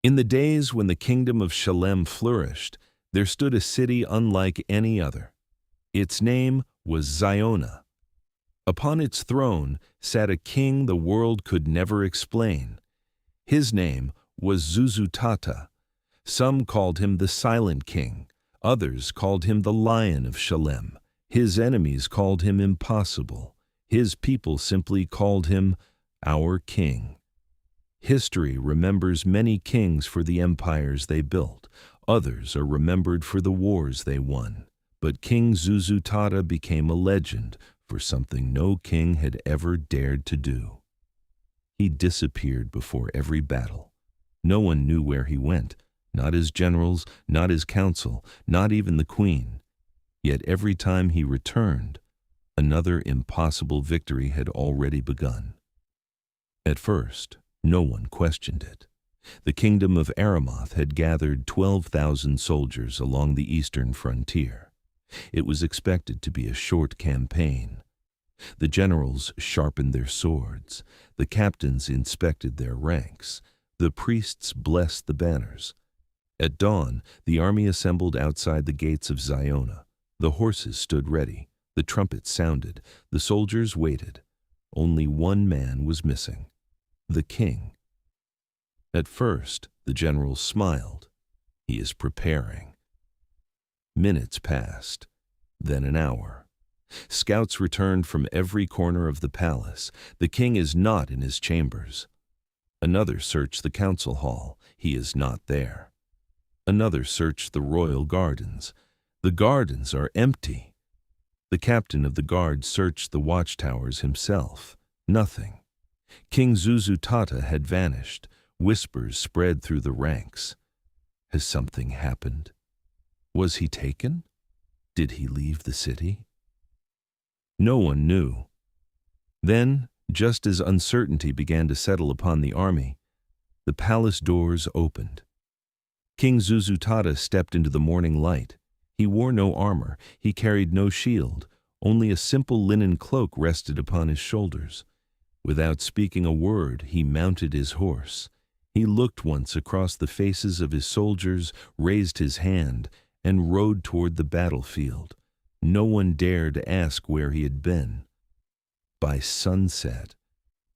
In the days when the kingdom of Shalem flourished, there stood a city unlike any other. Its name was Ziona. Upon its throne sat a king the world could never explain. His name was Zuzutata. Some called him the Silent King. Others called him the Lion of Shalem. His enemies called him impossible. His people simply called him our king. History remembers many kings for the empires they built. Others are remembered for the wars they won. But King Zuzutata became a legend for something no king had ever dared to do. He disappeared before every battle. No one knew where he went, not his generals, not his council, not even the queen. Yet every time he returned, another impossible victory had already begun. At first, no one questioned it. The kingdom of Aramoth had gathered 12,000 soldiers along the eastern frontier. It was expected to be a short campaign. The generals sharpened their swords. The captains inspected their ranks. The priests blessed the banners. At dawn, the army assembled outside the gates of Ziona. The horses stood ready. The trumpets sounded. The soldiers waited. Only one man was missing: the king. At first, the generals smiled. He is preparing. Minutes passed, then an hour. Scouts returned from every corner of the palace. The king is not in his chambers. Another searched the council hall. He is not there. Another searched the royal gardens. The gardens are empty. The captain of the guard searched the watchtowers himself. Nothing. King Zuzutata had vanished. Whispers spread through the ranks. Has something happened? Was he taken? Did he leave the city? No one knew. Then, just as uncertainty began to settle upon the army, the palace doors opened. King Zuzutata stepped into the morning light. He wore no armor. He carried no shield. Only a simple linen cloak rested upon his shoulders. Without speaking a word, he mounted his horse. He looked once across the faces of his soldiers, raised his hand, and rode toward the battlefield. No one dared ask where he had been. By sunset,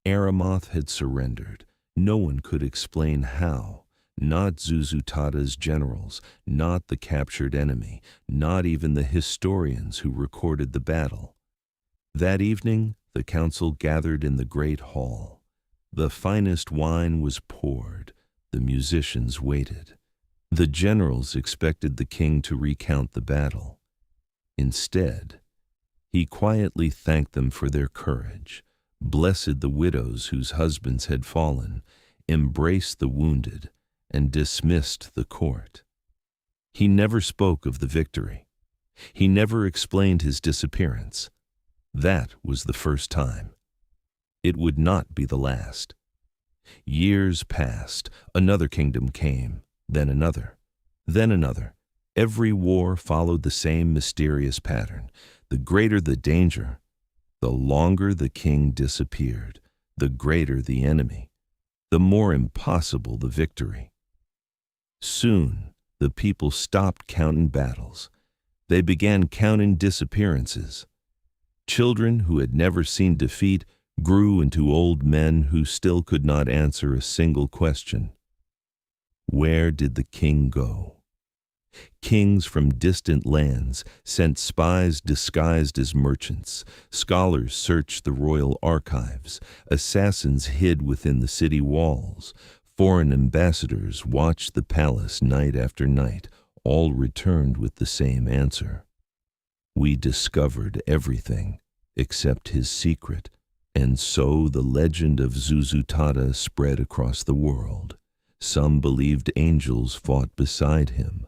Aramoth had surrendered. No one could explain how. Not Zuzutata's generals, not the captured enemy, not even the historians who recorded the battle. That evening, the council gathered in the great hall. The finest wine was poured. The musicians waited. The generals expected the king to recount the battle. Instead, he quietly thanked them for their courage, blessed the widows whose husbands had fallen, embraced the wounded, and dismissed the court. He never spoke of the victory. He never explained his disappearance. That was the first time. It would not be the last. Years passed. Another kingdom came, then another, then another. Every war followed the same mysterious pattern. The greater the danger, the longer the king disappeared, the greater the enemy, the more impossible the victory. Soon, the people stopped counting battles. They began counting disappearances. Children who had never seen defeat grew into old men who still could not answer a single question. Where did the king go? Kings from distant lands sent spies disguised as merchants. Scholars searched the royal archives. Assassins hid within the city walls. Foreign ambassadors watched the palace night after night. All returned with the same answer. We discovered everything except his secret. And so the legend of Zuzutata spread across the world. Some believed angels fought beside him.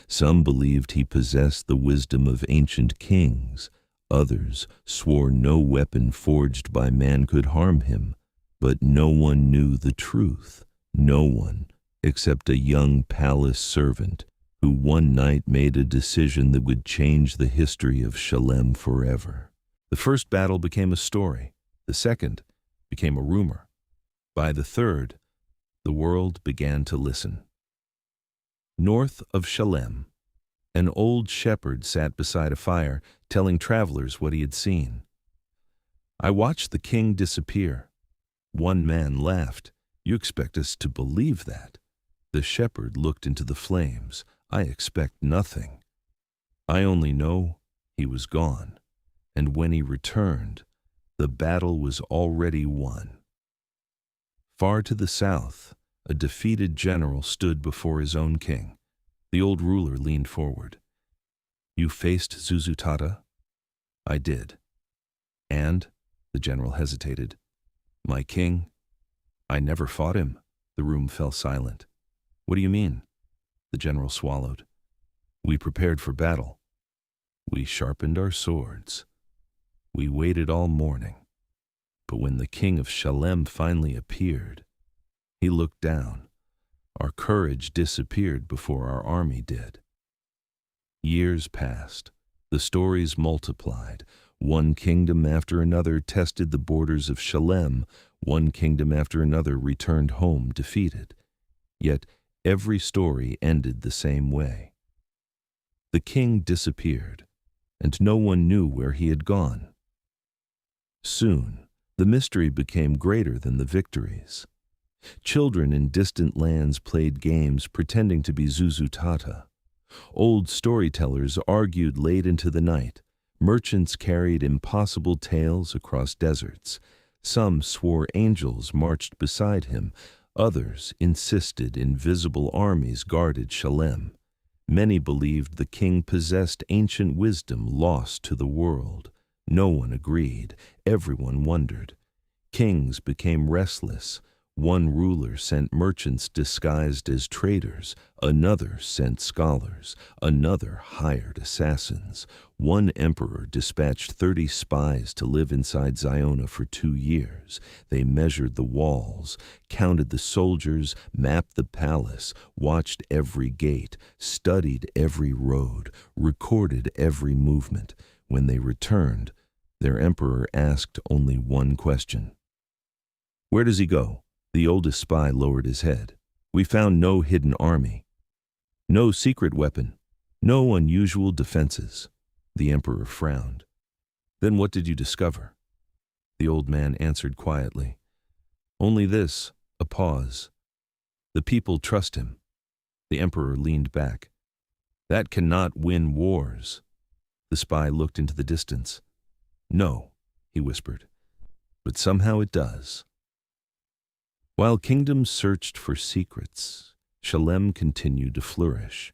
Some believed he possessed the wisdom of ancient kings. Others swore no weapon forged by man could harm him. But no one knew the truth. No one, except a young palace servant who one night made a decision that would change the history of Shalem forever. The first battle became a story. The second became a rumor. By the third, The world began to listen. North of Shalem, an old shepherd sat beside a fire, telling travelers what he had seen. "I watched the king disappear." One man laughed. "You expect us to believe that?" The shepherd looked into the flames. "I expect nothing. I only know he was gone, and when he returned, the battle was already won." Far to the south, a defeated general stood before his own king. The old ruler leaned forward. "You faced Zuzutata?" "I did." "And?" The general hesitated. "My king?" "I never fought him." The room fell silent. "What do you mean?" The general swallowed. "We prepared for battle. We sharpened our swords. We waited all morning. But when the king of Shalem finally appeared, he looked down. Our courage disappeared before our army did." Years passed. The stories multiplied. One kingdom after another tested the borders of Shalem. One kingdom after another returned home defeated. Yet every story ended the same way. The king disappeared, and no one knew where he had gone. Soon, the mystery became greater than the victories. Children in distant lands played games pretending to be Zuzutata. Old storytellers argued late into the night. Merchants carried impossible tales across deserts. Some swore angels marched beside him. Others insisted invisible armies guarded Shalem. Many believed the king possessed ancient wisdom lost to the world. No one agreed. Everyone wondered. Kings became restless. One ruler sent merchants disguised as traders. Another sent scholars. Another hired assassins. One emperor dispatched 30 spies to live inside Ziona for 2 years. They measured the walls, counted the soldiers, mapped the palace, watched every gate, studied every road, recorded every movement. When they returned, their emperor asked only one question. "Where does he go?" The oldest spy lowered his head. "We found no hidden army, no secret weapon, no unusual defenses." The emperor frowned. "Then what did you discover?" The old man answered quietly. "Only this," a pause. "The people trust him." The emperor leaned back. "That cannot win wars." The spy looked into the distance. "No," he whispered, "but somehow it does." While kingdoms searched for secrets, Shalem continued to flourish.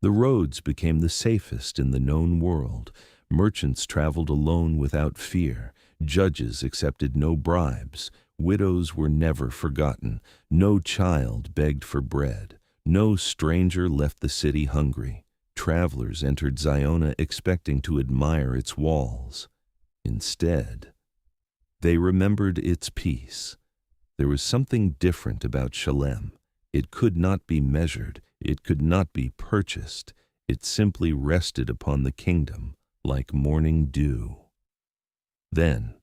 The roads became the safest in the known world. Merchants traveled alone without fear. Judges accepted no bribes. Widows were never forgotten. No child begged for bread. No stranger left the city hungry. Travelers entered Ziona expecting to admire its walls. Instead, they remembered its peace. There was something different about Shalem. It could not be measured. It could not be purchased. It simply rested upon the kingdom like morning dew. Then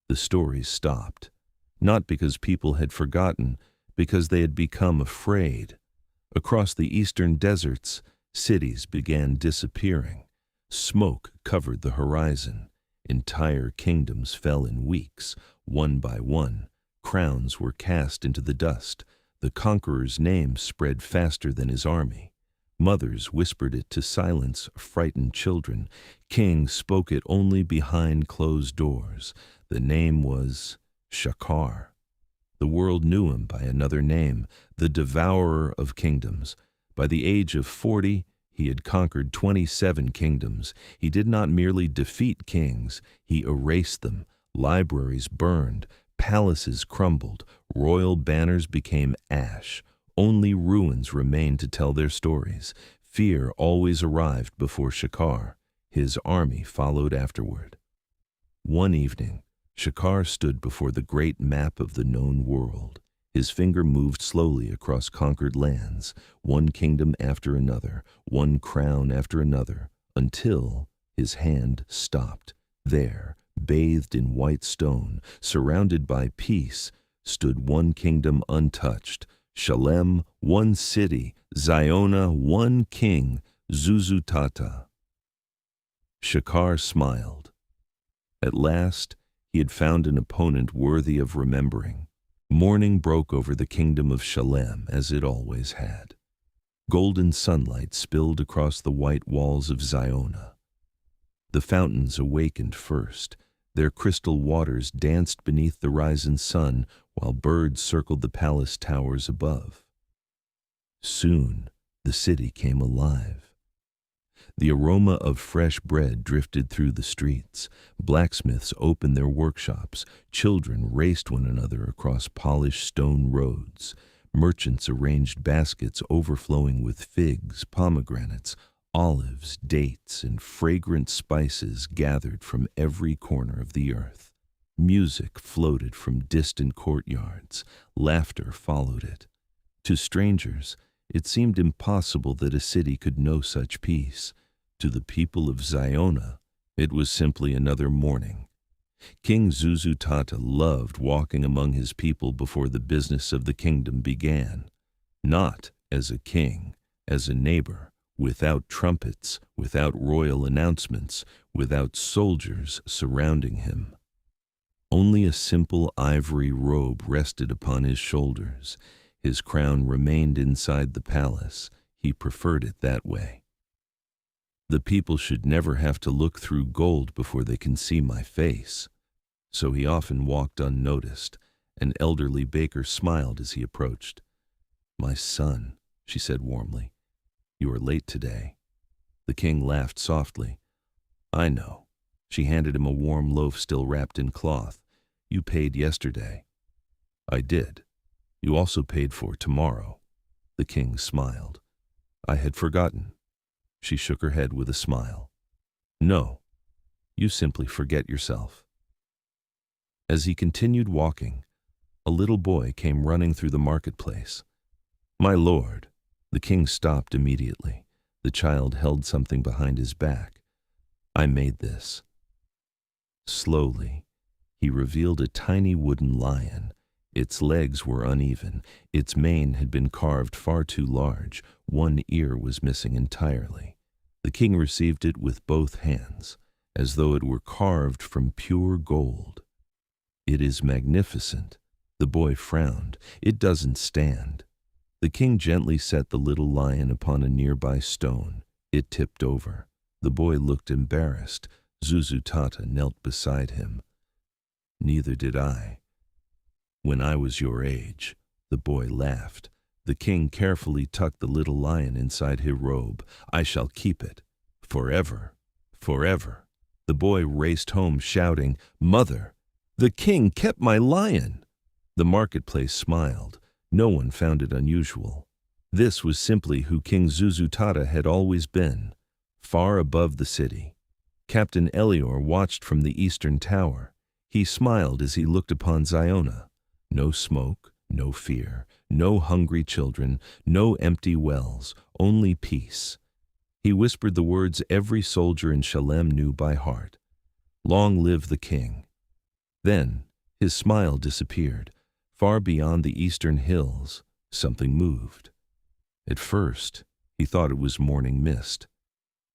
the stories stopped, not because people had forgotten, because they had become afraid. Across the eastern deserts, cities began disappearing. Smoke covered the horizon. Entire kingdoms fell in weeks, one by one. Crowns were cast into the dust. The conqueror's name spread faster than his army. Mothers whispered it to silence frightened children. Kings spoke it only behind closed doors. The name was Shakar. The world knew him by another name, the Devourer of Kingdoms. By the age of 40, he had conquered 27 kingdoms. He did not merely defeat kings, he erased them. Libraries burned. Palaces crumbled, royal banners became ash. Only ruins remained to tell their stories. Fear always arrived before Shakar. His army followed afterward. One evening, Shakar stood before the great map of the known world. His finger moved slowly across conquered lands, one kingdom after another, one crown after another, until his hand stopped. There, bathed in white stone, surrounded by peace, stood one kingdom untouched, Shalem, one city, Ziona, one king, Zuzutata. Shakar smiled. At last, he had found an opponent worthy of remembering. Morning broke over the kingdom of Shalem, as it always had. Golden sunlight spilled across the white walls of Ziona. The fountains awakened first. Their crystal waters danced beneath the rising sun, while birds circled the palace towers above. Soon, the city came alive. The aroma of fresh bread drifted through the streets. Blacksmiths opened their workshops. Children raced one another across polished stone roads. Merchants arranged baskets overflowing with figs, pomegranates, olives, dates, and fragrant spices gathered from every corner of the earth. Music floated from distant courtyards. Laughter followed it. To strangers, it seemed impossible that a city could know such peace. To the people of Ziona, it was simply another morning. King Zuzutata loved walking among his people before the business of the kingdom began. Not as a king, as a neighbor, without trumpets, without royal announcements, without soldiers surrounding him. Only a simple ivory robe rested upon his shoulders. His crown remained inside the palace. He preferred it that way. The people should never have to look through gold before they can see my face. So he often walked unnoticed. An elderly baker smiled as he approached. "My son," she said warmly, "you are late today." The king laughed softly. "I know." She handed him a warm loaf still wrapped in cloth. "You paid yesterday." "I did. You also paid for tomorrow." The king smiled. "I had forgotten." She shook her head with a smile. "No, you simply forget yourself." As he continued walking, a little boy came running through the marketplace. "My lord." The king stopped immediately. The child held something behind his back. "I made this." Slowly, he revealed a tiny wooden lion. Its legs were uneven. Its mane had been carved far too large. One ear was missing entirely. The king received it with both hands, as though it were carved from pure gold. "It is magnificent." The boy frowned. "It doesn't stand." The king gently set the little lion upon a nearby stone. It tipped over. The boy looked embarrassed. Zuzutata knelt beside him. "Neither did I. When I was your age." The boy laughed. The king carefully tucked the little lion inside his robe. "I shall keep it. Forever. Forever." The boy raced home shouting, "Mother, the king kept my lion!" The marketplace smiled. No one found it unusual. This was simply who King Zuzutata had always been, far above the city. Captain Elior watched from the eastern tower. He smiled as he looked upon Ziona. No smoke, no fear, no hungry children, no empty wells, only peace. He whispered the words every soldier in Shalem knew by heart. "Long live the king." Then his smile disappeared. Far beyond the eastern hills, something moved. At first, he thought it was morning mist.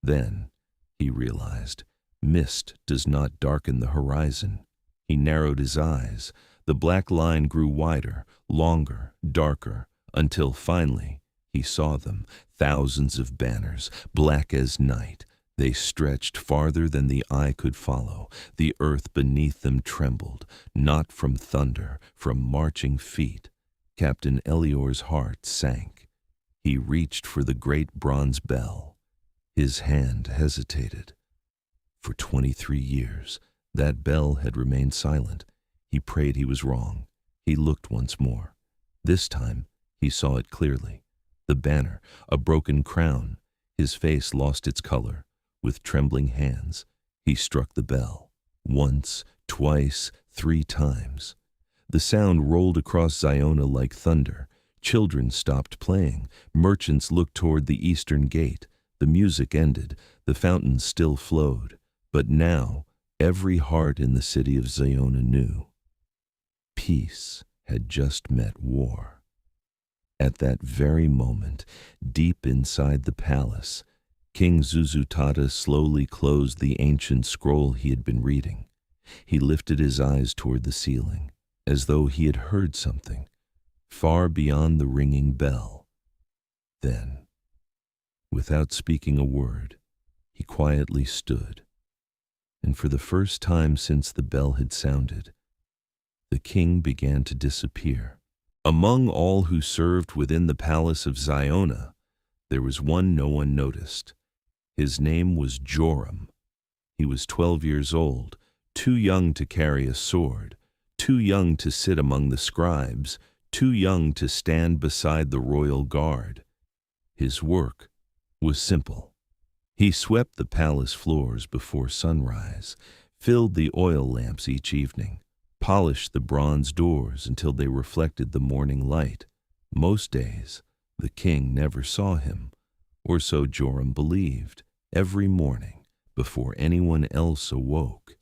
Then, he realized, mist does not darken the horizon. He narrowed his eyes. The black line grew wider, longer, darker, until finally he saw them, thousands of banners, black as night. They stretched farther than the eye could follow. The earth beneath them trembled, not from thunder, from marching feet. Captain Elior's heart sank. He reached for the great bronze bell. His hand hesitated. For 23 years, that bell had remained silent. He prayed he was wrong. He looked once more. This time, he saw it clearly. The banner, a broken crown. His face lost its color. With trembling hands, he struck the bell. Once, twice, 3 times. The sound rolled across Ziona like thunder. Children stopped playing. Merchants looked toward the eastern gate. The music ended. The fountains still flowed. But now, every heart in the city of Ziona knew. Peace had just met war. At that very moment, deep inside the palace, King Zuzutata slowly closed the ancient scroll he had been reading. He lifted his eyes toward the ceiling, as though he had heard something, far beyond the ringing bell. Then, without speaking a word, he quietly stood, and for the first time since the bell had sounded, the king began to disappear. Among all who served within the palace of Ziona, there was one no one noticed. His name was Joram. He was 12 years old, too young to carry a sword, too young to sit among the scribes, too young to stand beside the royal guard. His work was simple. He swept the palace floors before sunrise, filled the oil lamps each evening, polished the bronze doors until they reflected the morning light. Most days, the king never saw him, or so Joram believed. Every morning, before anyone else awoke,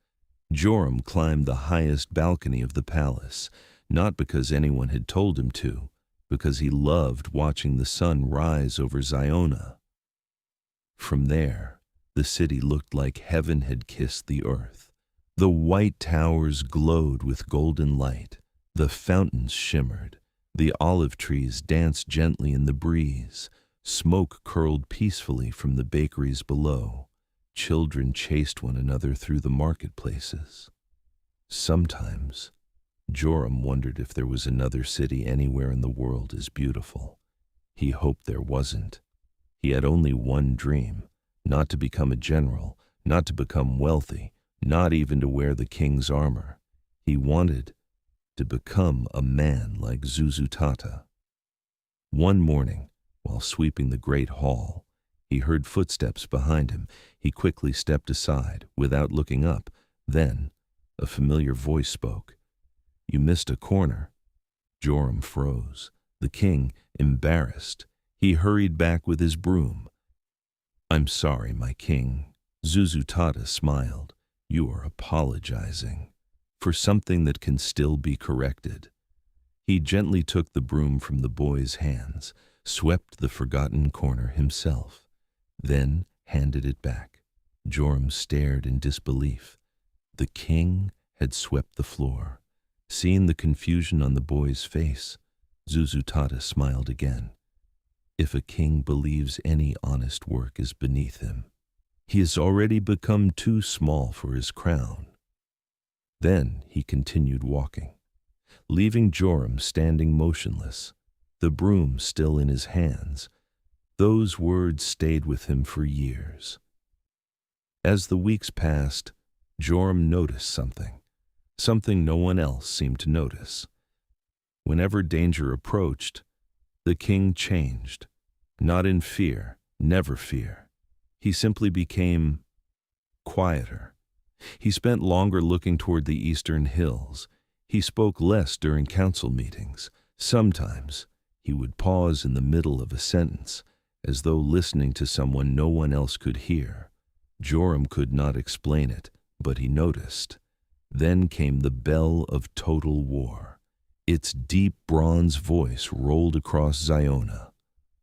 Joram climbed the highest balcony of the palace, not because anyone had told him to, because he loved watching the sun rise over Ziona. From there, the city looked like heaven had kissed the earth. The white towers glowed with golden light, the fountains shimmered, the olive trees danced gently in the breeze, smoke curled peacefully from the bakeries below, children chased one another through the marketplaces. Sometimes, Joram wondered if there was another city anywhere in the world as beautiful. He hoped there wasn't. He had only one dream, not to become a general, not to become wealthy, not even to wear the king's armor. He wanted to become a man like Zuzutata. One morning, while sweeping the great hall, he heard footsteps behind him. He quickly stepped aside, without looking up. Then, a familiar voice spoke. "You missed a corner." Joram froze. The king, embarrassed, he hurried back with his broom. "I'm sorry, my king." Zuzutata smiled. "You are apologizing for something that can still be corrected." He gently took the broom from the boy's hands, swept the forgotten corner himself, then handed it back. Joram stared in disbelief. The king had swept the floor. Seeing the confusion on the boy's face, Zuzutata smiled again. If a king believes any honest work is beneath him, he has already become too small for his crown. Then he continued walking, leaving Joram standing motionless, the broom still in his hands. Those words stayed with him for years. As the weeks passed, Joram noticed something no one else seemed to notice. Whenever danger approached, the king changed, not in fear, never fear. He simply became quieter. He spent longer looking toward the eastern hills. He spoke less during council meetings. Sometimes he would pause in the middle of a sentence, as though listening to someone no one else could hear. Joram could not explain it, but he noticed. Then came the bell of total war. Its deep bronze voice rolled across Ziona.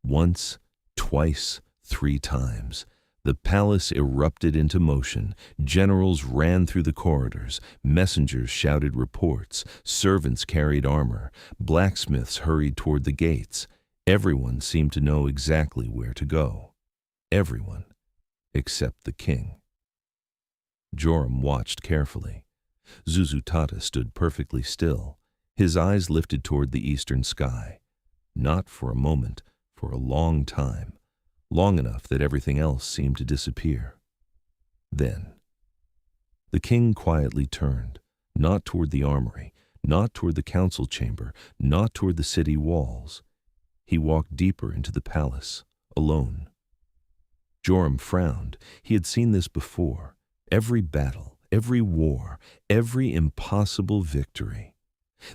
Once, twice, 3 times. The palace erupted into motion. Generals ran through the corridors. Messengers shouted reports. Servants carried armor. Blacksmiths hurried toward the gates. Everyone seemed to know exactly where to go. Everyone, except the king. Joram watched carefully. Zuzutata stood perfectly still, his eyes lifted toward the eastern sky. Not for a moment, for a long time, long enough that everything else seemed to disappear. Then, the king quietly turned, not toward the armory, not toward the council chamber, not toward the city walls. He walked deeper into the palace, alone. Joram frowned. He had seen this before. Every battle, every war, every impossible victory.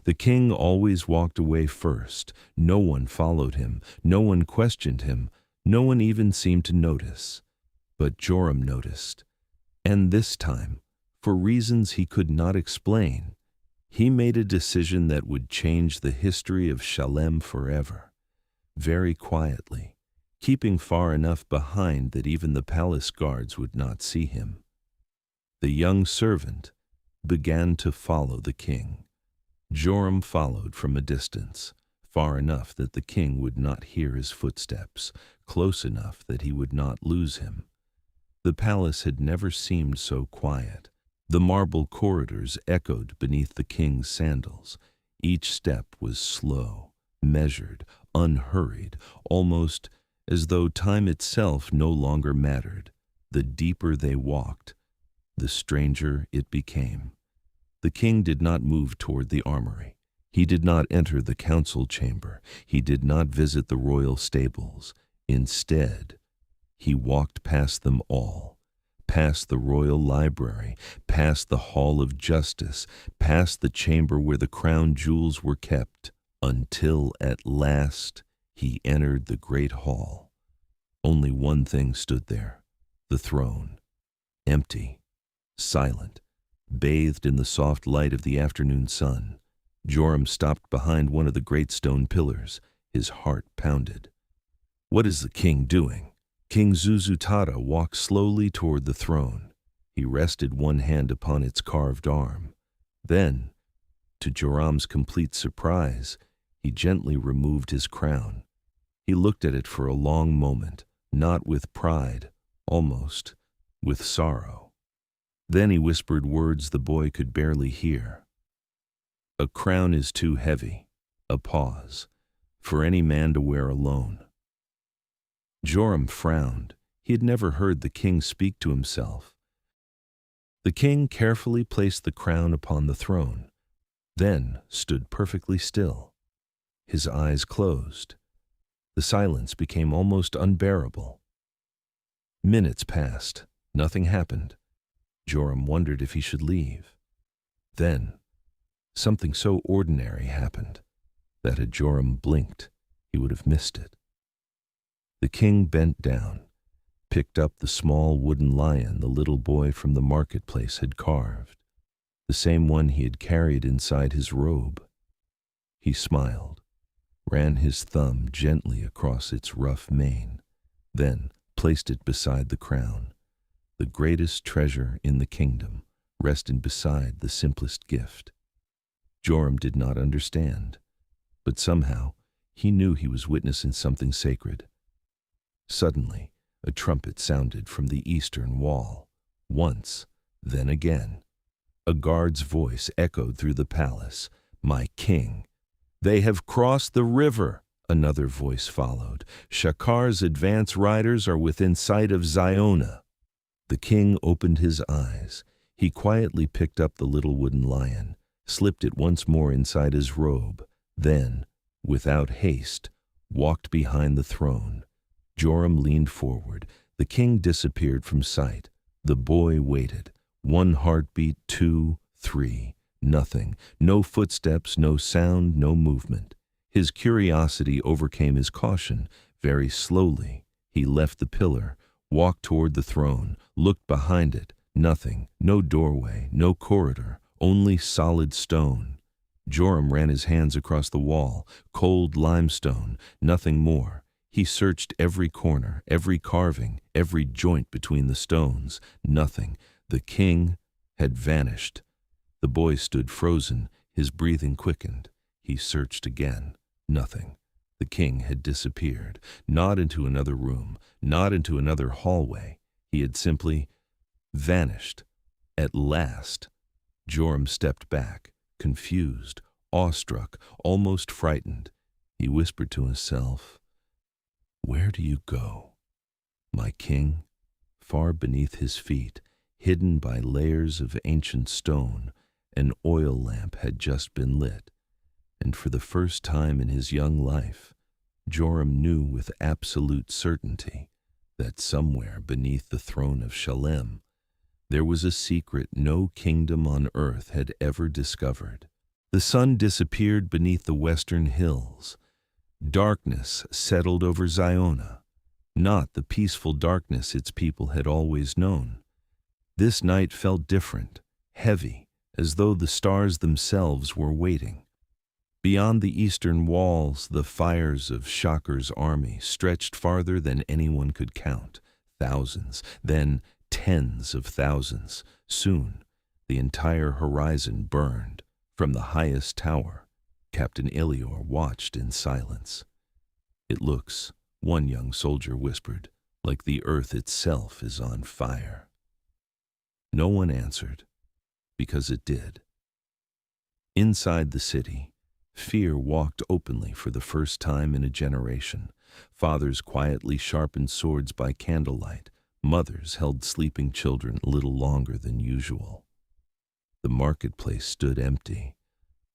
The king always walked away first. No one followed him. No one questioned him. No one even seemed to notice. But Joram noticed. And this time, for reasons he could not explain, He made a decision that would change the history of Shalem forever, very quietly, keeping far enough behind that even the palace guards would not see him. The young servant began to follow the king. Joram followed from a distance, far enough that the king would not hear his footsteps, close enough that he would not lose him. The palace had never seemed so quiet. The marble corridors echoed beneath the king's sandals. Each step was slow, measured, unhurried, almost as though time itself no longer mattered. The deeper they walked, the stranger it became. The king did not move toward the armory. He did not enter the council chamber. He did not visit the royal stables. Instead, he walked past them all, past the royal library, past the hall of justice, past the chamber where the crown jewels were kept, until at last he entered the great hall. Only one thing stood there, the throne, empty, silent, bathed in the soft light of the afternoon sun. Joram stopped behind one of the great stone pillars. His heart pounded. What is the king doing? King Zuzutata walked slowly toward the throne. He rested one hand upon its carved arm. Then, to Joram's complete surprise, he gently removed his crown. He looked at it for a long moment, not with pride, almost with sorrow. Then he whispered words the boy could barely hear. A crown is too heavy, a pause, for any man to wear alone. Joram frowned. He had never heard the king speak to himself. The king carefully placed the crown upon the throne, then stood perfectly still. His eyes closed. The silence became almost unbearable. Minutes passed. Nothing happened. Joram wondered if he should leave. Then, something so ordinary happened that had Joram blinked, he would have missed it. The king bent down, picked up the small wooden lion the little boy from the marketplace had carved, the same one he had carried inside his robe. He smiled, ran his thumb gently across its rough mane, then placed it beside the crown. The greatest treasure in the kingdom rested beside the simplest gift. Joram did not understand, but somehow he knew he was witnessing something sacred. Suddenly, a trumpet sounded from the eastern wall. Once, then again. A guard's voice echoed through the palace. My king. They have crossed the river. Another voice followed. Shakar's advance riders are within sight of Ziona. The king opened his eyes. He quietly picked up the little wooden lion, slipped it once more inside his robe, then, without haste, walked behind the throne. Joram leaned forward. The king disappeared from sight. The boy waited. 1 heartbeat, 2, 3. Nothing. No footsteps, no sound, no movement. His curiosity overcame his caution. Very slowly, he left the pillar, walked toward the throne, looked behind it. Nothing. No doorway, no corridor, only solid stone. Joram ran his hands across the wall. Cold limestone, nothing more. He searched every corner, every carving, every joint between the stones. Nothing. The king had vanished. The boy stood frozen, his breathing quickened. He searched again. Nothing. The king had disappeared. Not into another room, not into another hallway. He had simply vanished. At last, Joram stepped back, confused, awestruck, almost frightened. He whispered to himself, "Where do you go?" My king, far beneath his feet, hidden by layers of ancient stone, an oil lamp had just been lit, and for the first time in his young life, Joram knew with absolute certainty that somewhere beneath the throne of Shalem, there was a secret no kingdom on earth had ever discovered. The sun disappeared beneath the western hills. Darkness settled over Ziona, not the peaceful darkness its people had always known. This night felt different, heavy, as though the stars themselves were waiting. Beyond the eastern walls, the fires of Shakar's army stretched farther than anyone could count. Thousands, then tens of thousands. Soon, the entire horizon burned. From the highest tower, Captain Elior watched in silence. "It looks," one young soldier whispered, "like the earth itself is on fire." No one answered, because it did. Inside the city, fear walked openly for the first time in a generation. Fathers quietly sharpened swords by candlelight. Mothers held sleeping children a little longer than usual. The marketplace stood empty.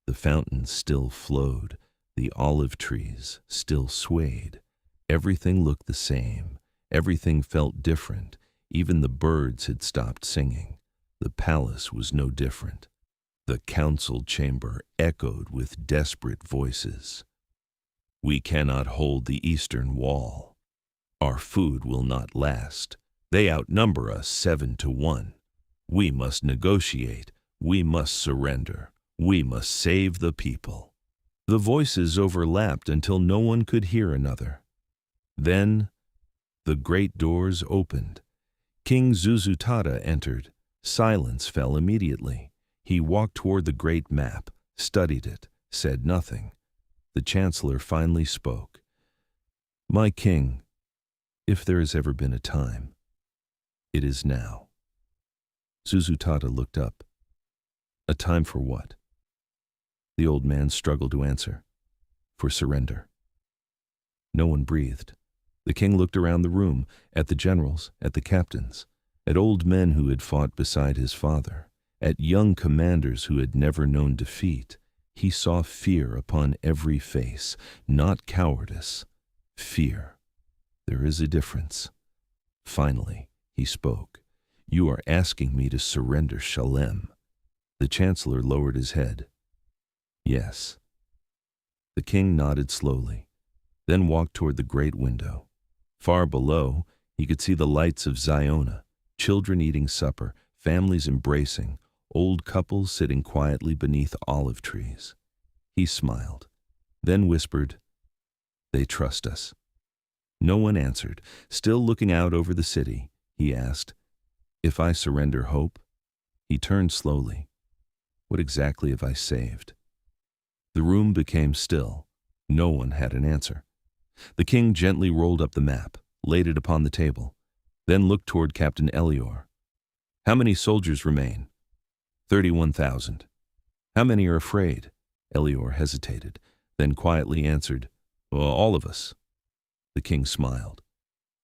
The fountains still flowed. The olive trees still swayed. Everything looked the same. Everything felt different. Even the birds had stopped singing. The palace was no different. The council chamber echoed with desperate voices. "We cannot hold the eastern wall. Our food will not last. They outnumber us 7-1. We must negotiate. We must surrender. We must save the people." The voices overlapped until no one could hear another. Then the great doors opened. King Zuzutata entered. Silence fell immediately. He walked toward the great map, studied it, said nothing. The chancellor finally spoke. "My king, if there has ever been a time, it is now." Zuzutata looked up. "A time for what?" The old man struggled to answer. "For surrender." No one breathed. The king looked around the room, at the generals, at the captains, at old men who had fought beside his father, at young commanders who had never known defeat. He saw fear upon every face, not cowardice, fear. There is a difference. Finally, he spoke. "You are asking me to surrender Shalem." The chancellor lowered his head. "Yes." The king nodded slowly, then walked toward the great window. Far below, he could see the lights of Ziona, children eating supper, families embracing, old couples sitting quietly beneath olive trees. He smiled, then whispered, "They trust us." No one answered. Still looking out over the city, he asked, "If I surrender hope?" He turned slowly. "What exactly have I saved?" The room became still. No one had an answer. The king gently rolled up the map, laid it upon the table, then looked toward Captain Elior. "How many soldiers remain?" 31,000. "How many are afraid?" Elior hesitated, then quietly answered, "Well, all of us." The king smiled.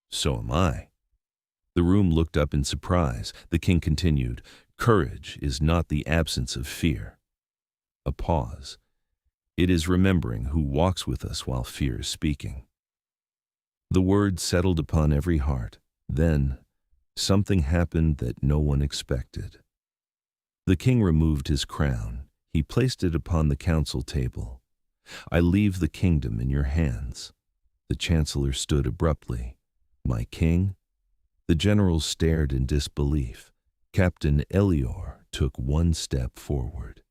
"So am I." The room looked up in surprise. The king continued, "Courage is not the absence of fear." A pause. "It is remembering who walks with us while fear is speaking." The words settled upon every heart. Then, something happened that no one expected. The king removed his crown. He placed it upon the council table. "I leave the kingdom in your hands." The chancellor stood abruptly. "My king?" The generals stared in disbelief. Captain Elior took one step forward.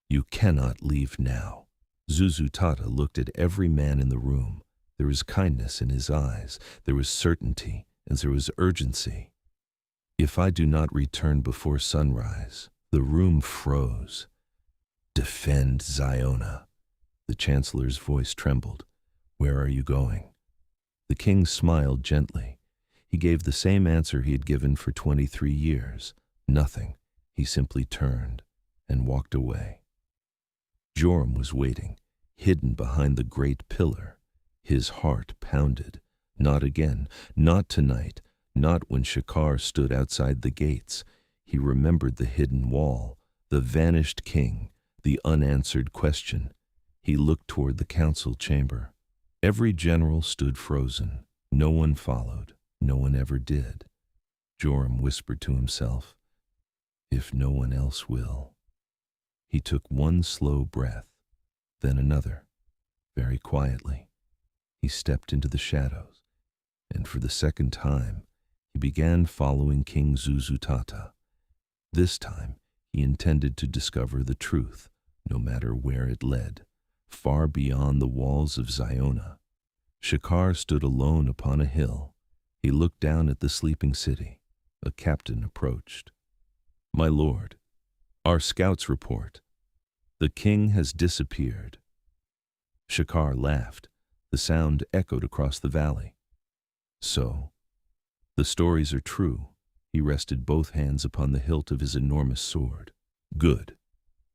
"You cannot leave now." Zuzutata looked at every man in the room. There was kindness in his eyes. There was certainty, and there was urgency. "If I do not return before sunrise," the room froze. "Defend Ziona." The chancellor's voice trembled. "Where are you going?" The king smiled gently. He gave the same answer he had given for 23 years. Nothing. He simply turned and walked away. Joram was waiting, hidden behind the great pillar. His heart pounded. Not again, not tonight, not when Shakar stood outside the gates. He remembered the hidden wall, the vanished king, the unanswered question. He looked toward the council chamber. Every general stood frozen. No one followed. No one ever did. Joram whispered to himself, "If no one else will." He took one slow breath, then another. Very quietly, he stepped into the shadows, and for the second time, he began following King Zuzutata. This time, He intended to discover the truth, no matter where it led, far beyond the walls of Ziona. Shakar stood alone upon a hill. He looked down at the sleeping city. A captain approached. "My lord, our scouts report. The king has disappeared." Shakar laughed. The sound echoed across the valley. "So, the stories are true." He rested both hands upon the hilt of his enormous sword. "Good."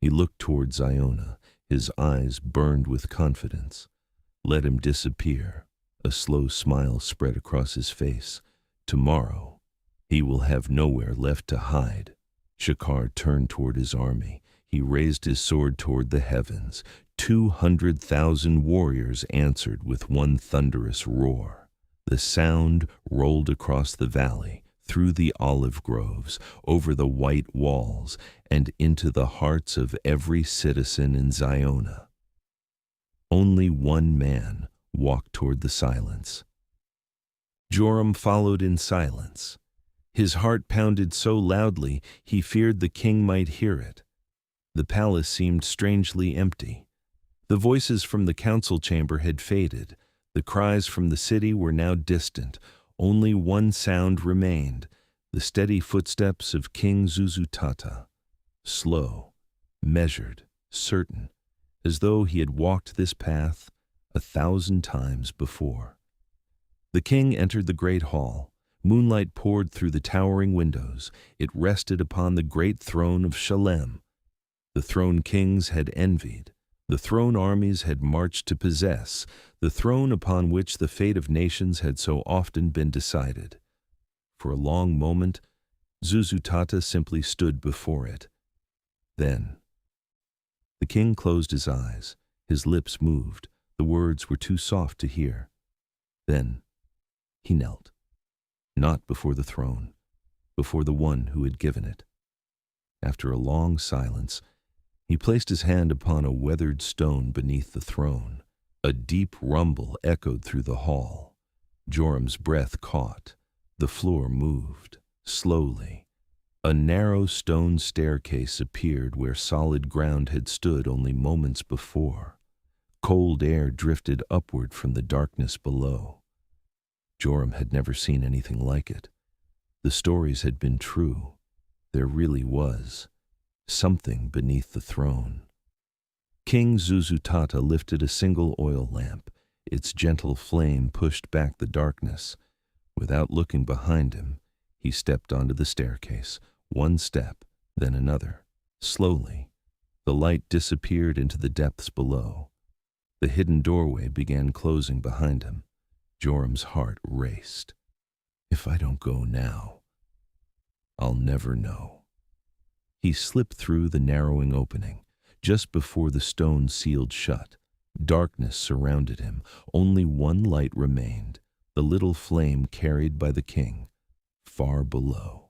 He looked toward Ziona. His eyes burned with confidence. "Let him disappear." A slow smile spread across his face. "Tomorrow, he will have nowhere left to hide." Shakar turned toward his army. He raised his sword toward the heavens. 200,000 warriors answered with one thunderous roar. The sound rolled across the valley, through the olive groves, over the white walls, and into the hearts of every citizen in Ziona. Only one man walked toward the silence. Joram followed in silence. His heart pounded so loudly he feared the king might hear it. The palace seemed strangely empty. The voices from the council chamber had faded. The cries from the city were now distant. Only one sound remained, the steady footsteps of King Zuzutata. Slow, measured, certain, as though he had walked this path 1,000 times before. The king entered the great hall. Moonlight poured through the towering windows. It rested upon the great throne of Shalem. The throne kings had envied. The throne armies had marched to possess, the throne upon which the fate of nations had so often been decided. For a long moment, Zuzutata simply stood before it. Then, the king closed his eyes. His lips moved. The words were too soft to hear. Then, he knelt. Not before the throne, before the one who had given it. After a long silence, he placed his hand upon a weathered stone beneath the throne. A deep rumble echoed through the hall. Joram's breath caught. The floor moved, slowly. A narrow stone staircase appeared where solid ground had stood only moments before. Cold air drifted upward from the darkness below. Joram had never seen anything like it. The stories had been true. There really was something beneath the throne. King Zuzutata lifted a single oil lamp. Its gentle flame pushed back the darkness. Without looking behind him, he stepped onto the staircase. One step, then another. Slowly, the light disappeared into the depths below. The hidden doorway began closing behind him. Joram's heart raced. If I don't go now, I'll never know. He slipped through the narrowing opening. Just before the stone sealed shut, darkness surrounded him. Only one light remained, the little flame carried by the king, far below.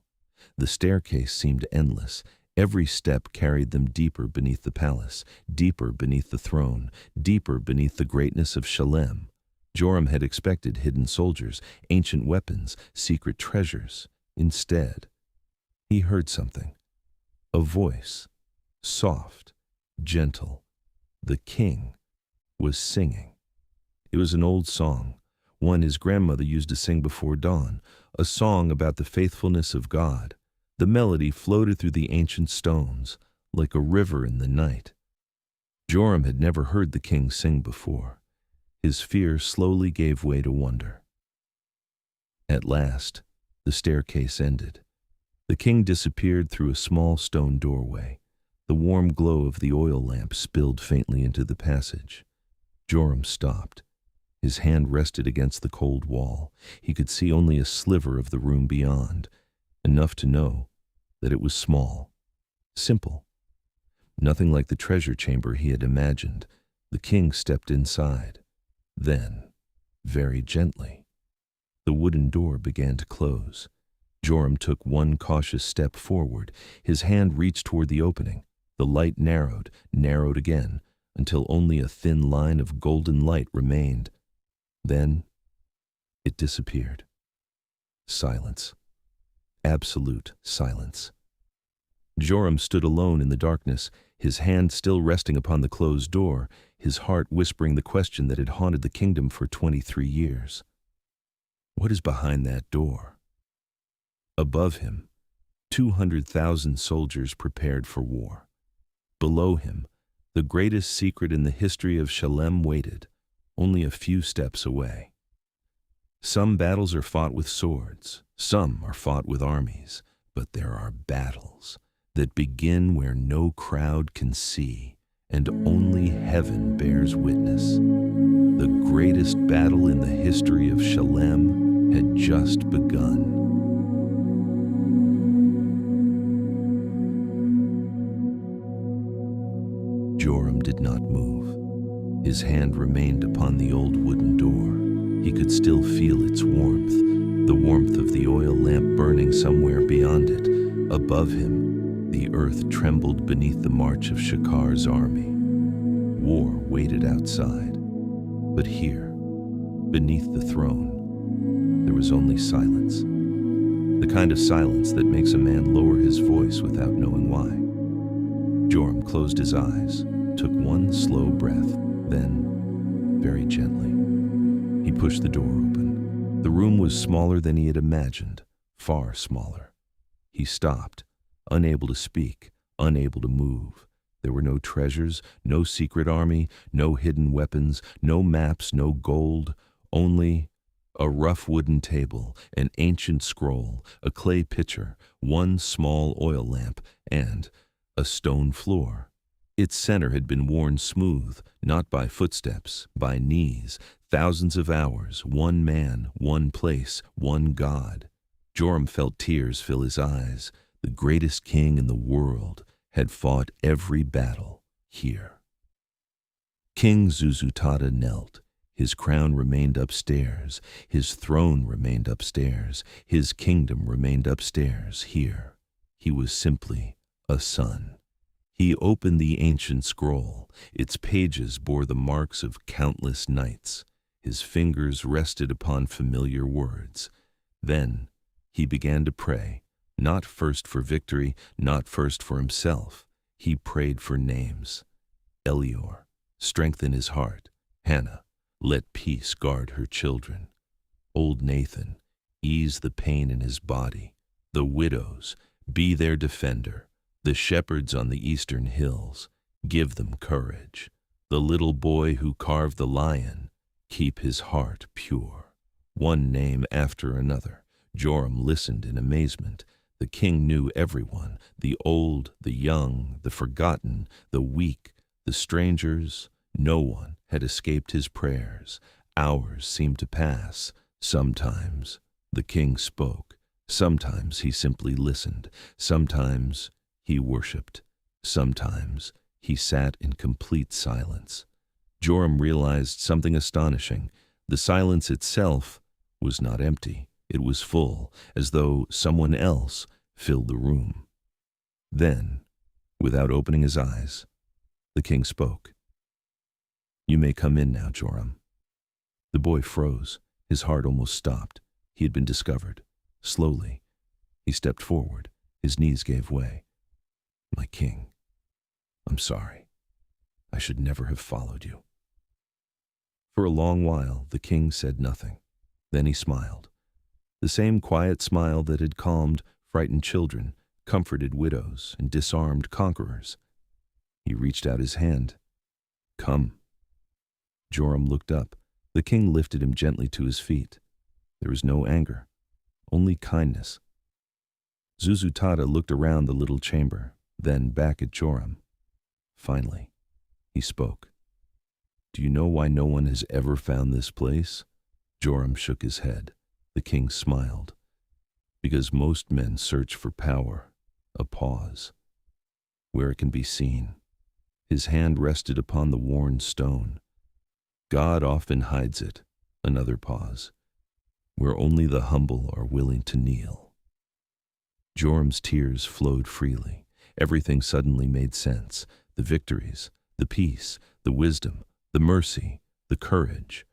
The staircase seemed endless. Every step carried them deeper beneath the palace, deeper beneath the throne, deeper beneath the greatness of Shalem. Joram had expected hidden soldiers, ancient weapons, secret treasures. Instead, he heard something. A voice, soft, gentle. The king was singing. It was an old song, one his grandmother used to sing before dawn, a song about the faithfulness of God. The melody floated through the ancient stones, like a river in the night. Joram had never heard the king sing before. His fear slowly gave way to wonder. At last, the staircase ended. The king disappeared through a small stone doorway. The warm glow of the oil lamp spilled faintly into the passage. Joram stopped. His hand rested against the cold wall. He could see only a sliver of the room beyond, enough to know that it was small, simple. Nothing like the treasure chamber he had imagined. The king stepped inside. Then, very gently, the wooden door began to close. Joram took one cautious step forward. His hand reached toward the opening. The light narrowed, narrowed again, until only a thin line of golden light remained. Then, it disappeared. Silence. Absolute silence. Joram stood alone in the darkness, his hand still resting upon the closed door, his heart whispering the question that had haunted the kingdom for 23 years. What is behind that door? Above him, 200,000 soldiers prepared for war. Below him, the greatest secret in the history of Shalem waited, only a few steps away. Some battles are fought with swords, some are fought with armies, but there are battles that begin where no crowd can see and only heaven bears witness. The greatest battle in the history of Shalem had just begun. Joram did not move. His hand remained upon the old wooden door. He could still feel its warmth, the warmth of the oil lamp burning somewhere beyond it. Above him, the earth trembled beneath the march of Shakar's army. War waited outside, but here, beneath the throne, there was only silence. The kind of silence that makes a man lower his voice without knowing why. Joram closed his eyes, took one slow breath, then, very gently, he pushed the door open. The room was smaller than he had imagined, far smaller. He stopped, unable to speak, unable to move. There were no treasures, no secret army, no hidden weapons, no maps, no gold, only a rough wooden table, an ancient scroll, a clay pitcher, one small oil lamp, and a stone floor. Its center had been worn smooth, not by footsteps, by knees, thousands of hours, one man, one place, one God. Joram felt tears fill his eyes. The greatest king in the world had fought every battle here. King Zuzutata knelt. His crown remained upstairs. His throne remained upstairs. His kingdom remained upstairs here. He was simply a son. He opened the ancient scroll. Its pages bore the marks of countless nights. His fingers rested upon familiar words. Then he began to pray, not first for victory, not first for himself. He prayed for names. Elior, strengthen his heart. Hannah, let peace guard her children. Old Nathan, ease the pain in his body. The widows, be their defender. The shepherds on the eastern hills, give them courage. The little boy who carved the lion, keep his heart pure. One name after another, Joram listened in amazement. The king knew everyone, the old, the young, the forgotten, the weak, the strangers. No one had escaped his prayers. Hours seemed to pass. Sometimes the king spoke. Sometimes he simply listened. Sometimes he worshipped. Sometimes he sat in complete silence. Joram realized something astonishing. The silence itself was not empty. It was full, as though someone else filled the room. Then, without opening his eyes, the king spoke. "You may come in now, Joram." The boy froze. His heart almost stopped. He had been discovered. Slowly, he stepped forward. His knees gave way. "My king, I'm sorry. I should never have followed you." For a long while, the king said nothing. Then he smiled. The same quiet smile that had calmed frightened children, comforted widows, and disarmed conquerors. He reached out his hand. "Come." Joram looked up. The king lifted him gently to his feet. There was no anger, only kindness. Zuzutata looked around the little chamber, then back at Joram. Finally, he spoke. "Do you know why no one has ever found this place?" Joram shook his head. The king smiled. "Because most men search for power." A pause. "Where it can be seen." His hand rested upon the worn stone. "God often hides it." Another pause. "Where only the humble are willing to kneel." Joram's tears flowed freely. Everything suddenly made sense. The victories, the peace, the wisdom, the mercy, the courage.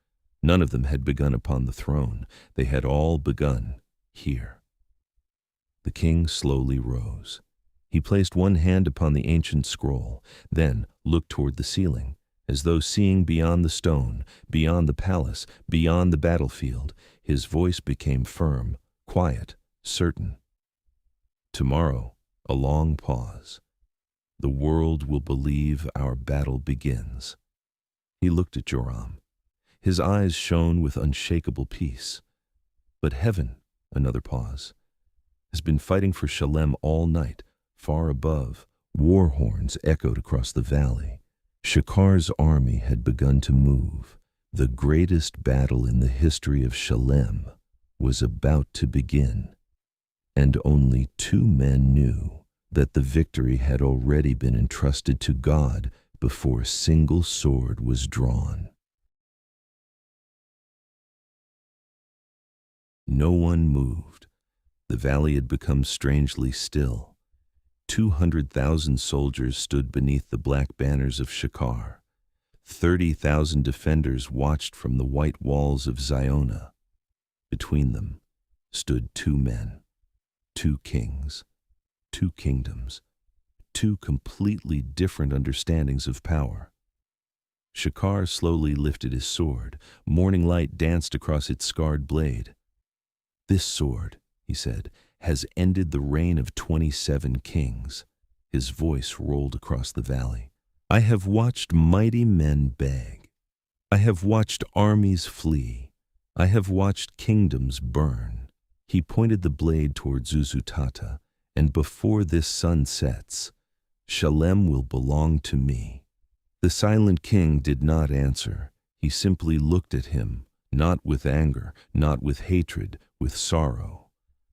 None of them had begun upon the throne. They had all begun here. The king slowly rose. He placed one hand upon the ancient scroll, then looked toward the ceiling, as though seeing beyond the stone, beyond the palace, beyond the battlefield. His voice became firm, quiet, certain. Tomorrow, a long pause. The world will believe our battle begins. He looked at Joram. His eyes shone with unshakable peace. But heaven, another pause, has been fighting for Shalem all night. Far above, war horns echoed across the valley. Shakar's army had begun to move. The greatest battle in the history of Shalem was about to begin. And only 2 men knew that the victory had already been entrusted to God before a single sword was drawn. No one moved. The valley had become strangely still. 200,000 soldiers stood beneath the black banners of Shakar. 30,000 defenders watched from the white walls of Ziona. Between them stood 2 men, 2 kings, 2 kingdoms, 2 completely different understandings of power. Shakar slowly lifted his sword. Morning light danced across its scarred blade. "This sword," he said, "has ended the reign of 27 kings." His voice rolled across the valley. "I have watched mighty men beg. I have watched armies flee. I have watched kingdoms burn." He pointed the blade toward Zuzutata, "And before this sun sets, Shalem will belong to me." The silent king did not answer. He simply looked at him, not with anger, not with hatred, with sorrow.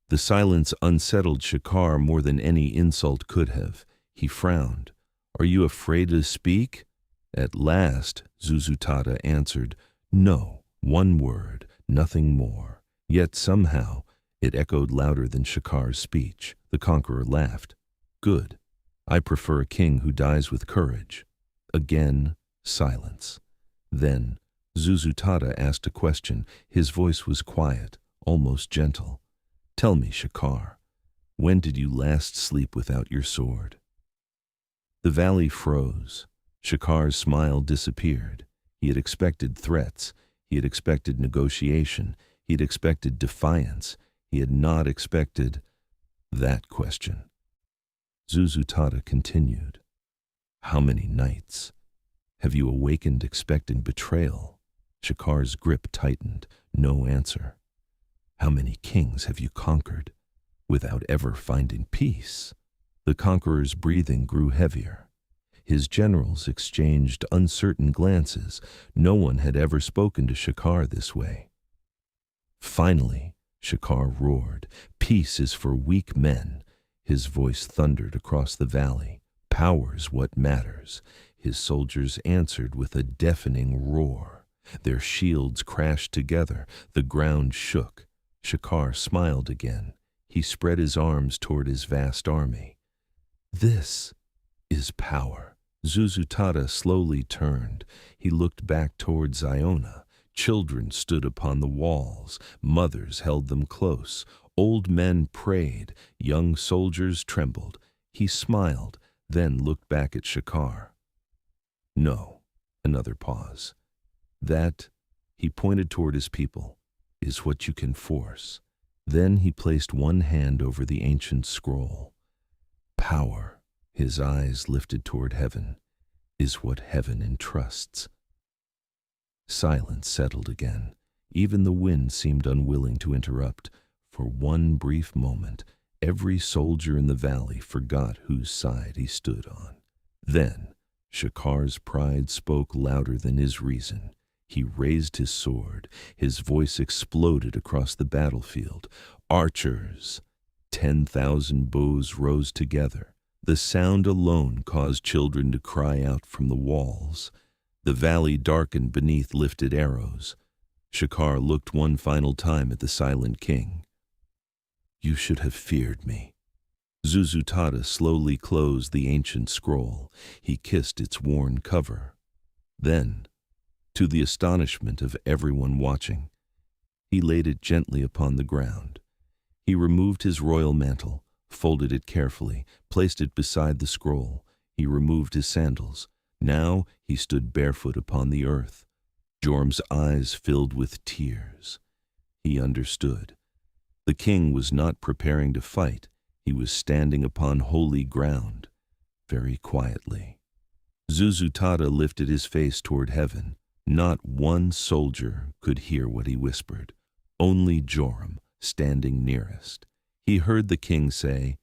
The silence unsettled Shakar more than any insult could have. He frowned. "Are you afraid to speak?" At last, Zuzutata answered, "No," one word, nothing more. Yet somehow, it echoed louder than Shakar's speech. The conqueror laughed. "Good. I prefer a king who dies with courage." Again, silence. Then, Zuzutata asked a question. His voice was quiet, almost gentle. "Tell me, Shakar, when did you last sleep without your sword?" The valley froze. Shakar's smile disappeared. He had expected threats. He had expected negotiation. He had expected defiance. He had not expected that question. Zuzutata continued. "How many nights? Have you awakened expecting betrayal?" Shakar's grip tightened. No answer. "How many kings have you conquered without ever finding peace?" The conqueror's breathing grew heavier. His generals exchanged uncertain glances. No one had ever spoken to Shakar this way. Finally, Shakar roared, "Peace is for weak men." His voice thundered across the valley. "Power's what matters." His soldiers answered with a deafening roar. Their shields crashed together. The ground shook. Shakar smiled again. He spread his arms toward his vast army. "This is power." Zuzutata slowly turned. He looked back toward Ziona. Children stood upon the walls. Mothers held them close. Old men prayed. Young soldiers trembled. He smiled, then looked back at Shakar. "No," another pause. "That," he pointed toward his people, "is what you can force." Then he placed one hand over the ancient scroll. "Power," his eyes lifted toward heaven, "is what heaven entrusts." Silence settled again. Even the wind seemed unwilling to interrupt. For one brief moment, every soldier in the valley forgot whose side he stood on. Then, Shakar's pride spoke louder than his reason. He raised his sword. His voice exploded across the battlefield. "Archers!" 10,000 bows rose together. The sound alone caused children to cry out from the walls. The valley darkened beneath lifted arrows. Shakar looked one final time at the silent king. "You should have feared me." Zuzutata slowly closed the ancient scroll. He kissed its worn cover. Then, to the astonishment of everyone watching, he laid it gently upon the ground. He removed his royal mantle, folded it carefully, placed it beside the scroll. He removed his sandals. Now he stood barefoot upon the earth. Joram's eyes filled with tears. He understood. The king was not preparing to fight. He was standing upon holy ground, very quietly. Zuzutata lifted his face toward heaven. Not one soldier could hear what he whispered. Only Joram, standing nearest. He heard the king say,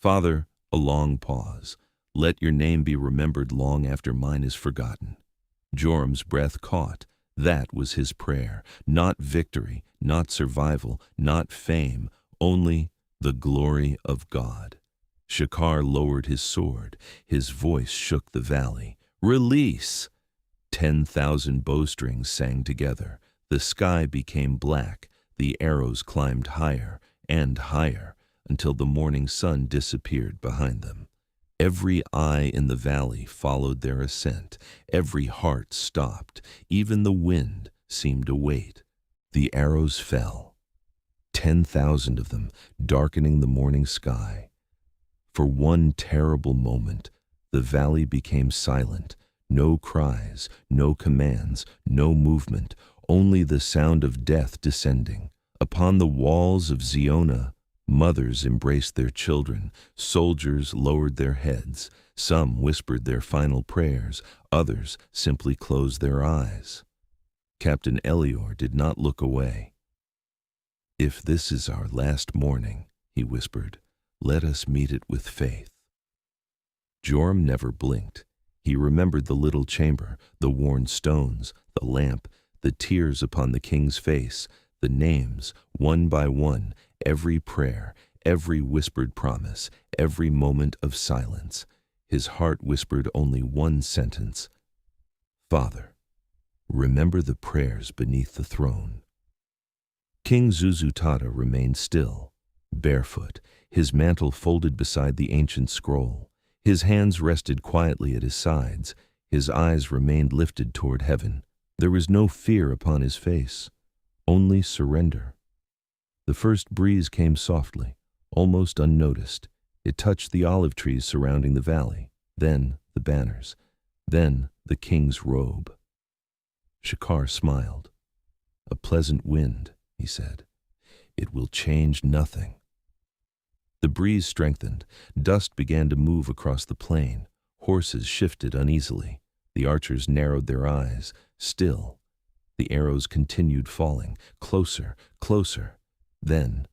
"Father," a long pause, "let your name be remembered long after mine is forgotten." Joram's breath caught. That was his prayer. Not victory, not survival, not fame, only the glory of God. Shakar lowered his sword. His voice shook the valley. "Release!" 10,000 bowstrings sang together. The sky became black. The arrows climbed higher and higher until the morning sun disappeared behind them. Every eye in the valley followed their ascent. Every heart stopped. Even the wind seemed to wait. The arrows fell. 10,000 of them, darkening the morning sky. For one terrible moment, the valley became silent. No cries, no commands, no movement, only the sound of death descending. Upon the walls of Ziona, mothers embraced their children, soldiers lowered their heads, some whispered their final prayers, others simply closed their eyes. Captain Elior did not look away. "If this is our last morning," he whispered, "let us meet it with faith." Joram never blinked. He remembered the little chamber, the worn stones, the lamp, the tears upon the king's face, the names, one by one, every prayer, every whispered promise, every moment of silence. His heart whispered only one sentence: "Father, remember the prayers beneath the throne." King Zuzutata remained still, barefoot, his mantle folded beside the ancient scroll. His hands rested quietly at his sides. His eyes remained lifted toward heaven. There was no fear upon his face, only surrender. The first breeze came softly, almost unnoticed. It touched the olive trees surrounding the valley, then the banners, then the king's robe. Shakar smiled. "A pleasant wind," he said. "It will change nothing." The breeze strengthened. Dust began to move across the plain. Horses shifted uneasily. The archers narrowed their eyes. Still, the arrows continued falling, closer, closer. Then,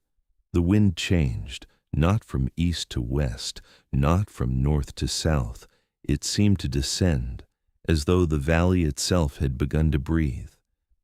the wind changed, not from east to west, not from north to south. It seemed to descend, as though the valley itself had begun to breathe.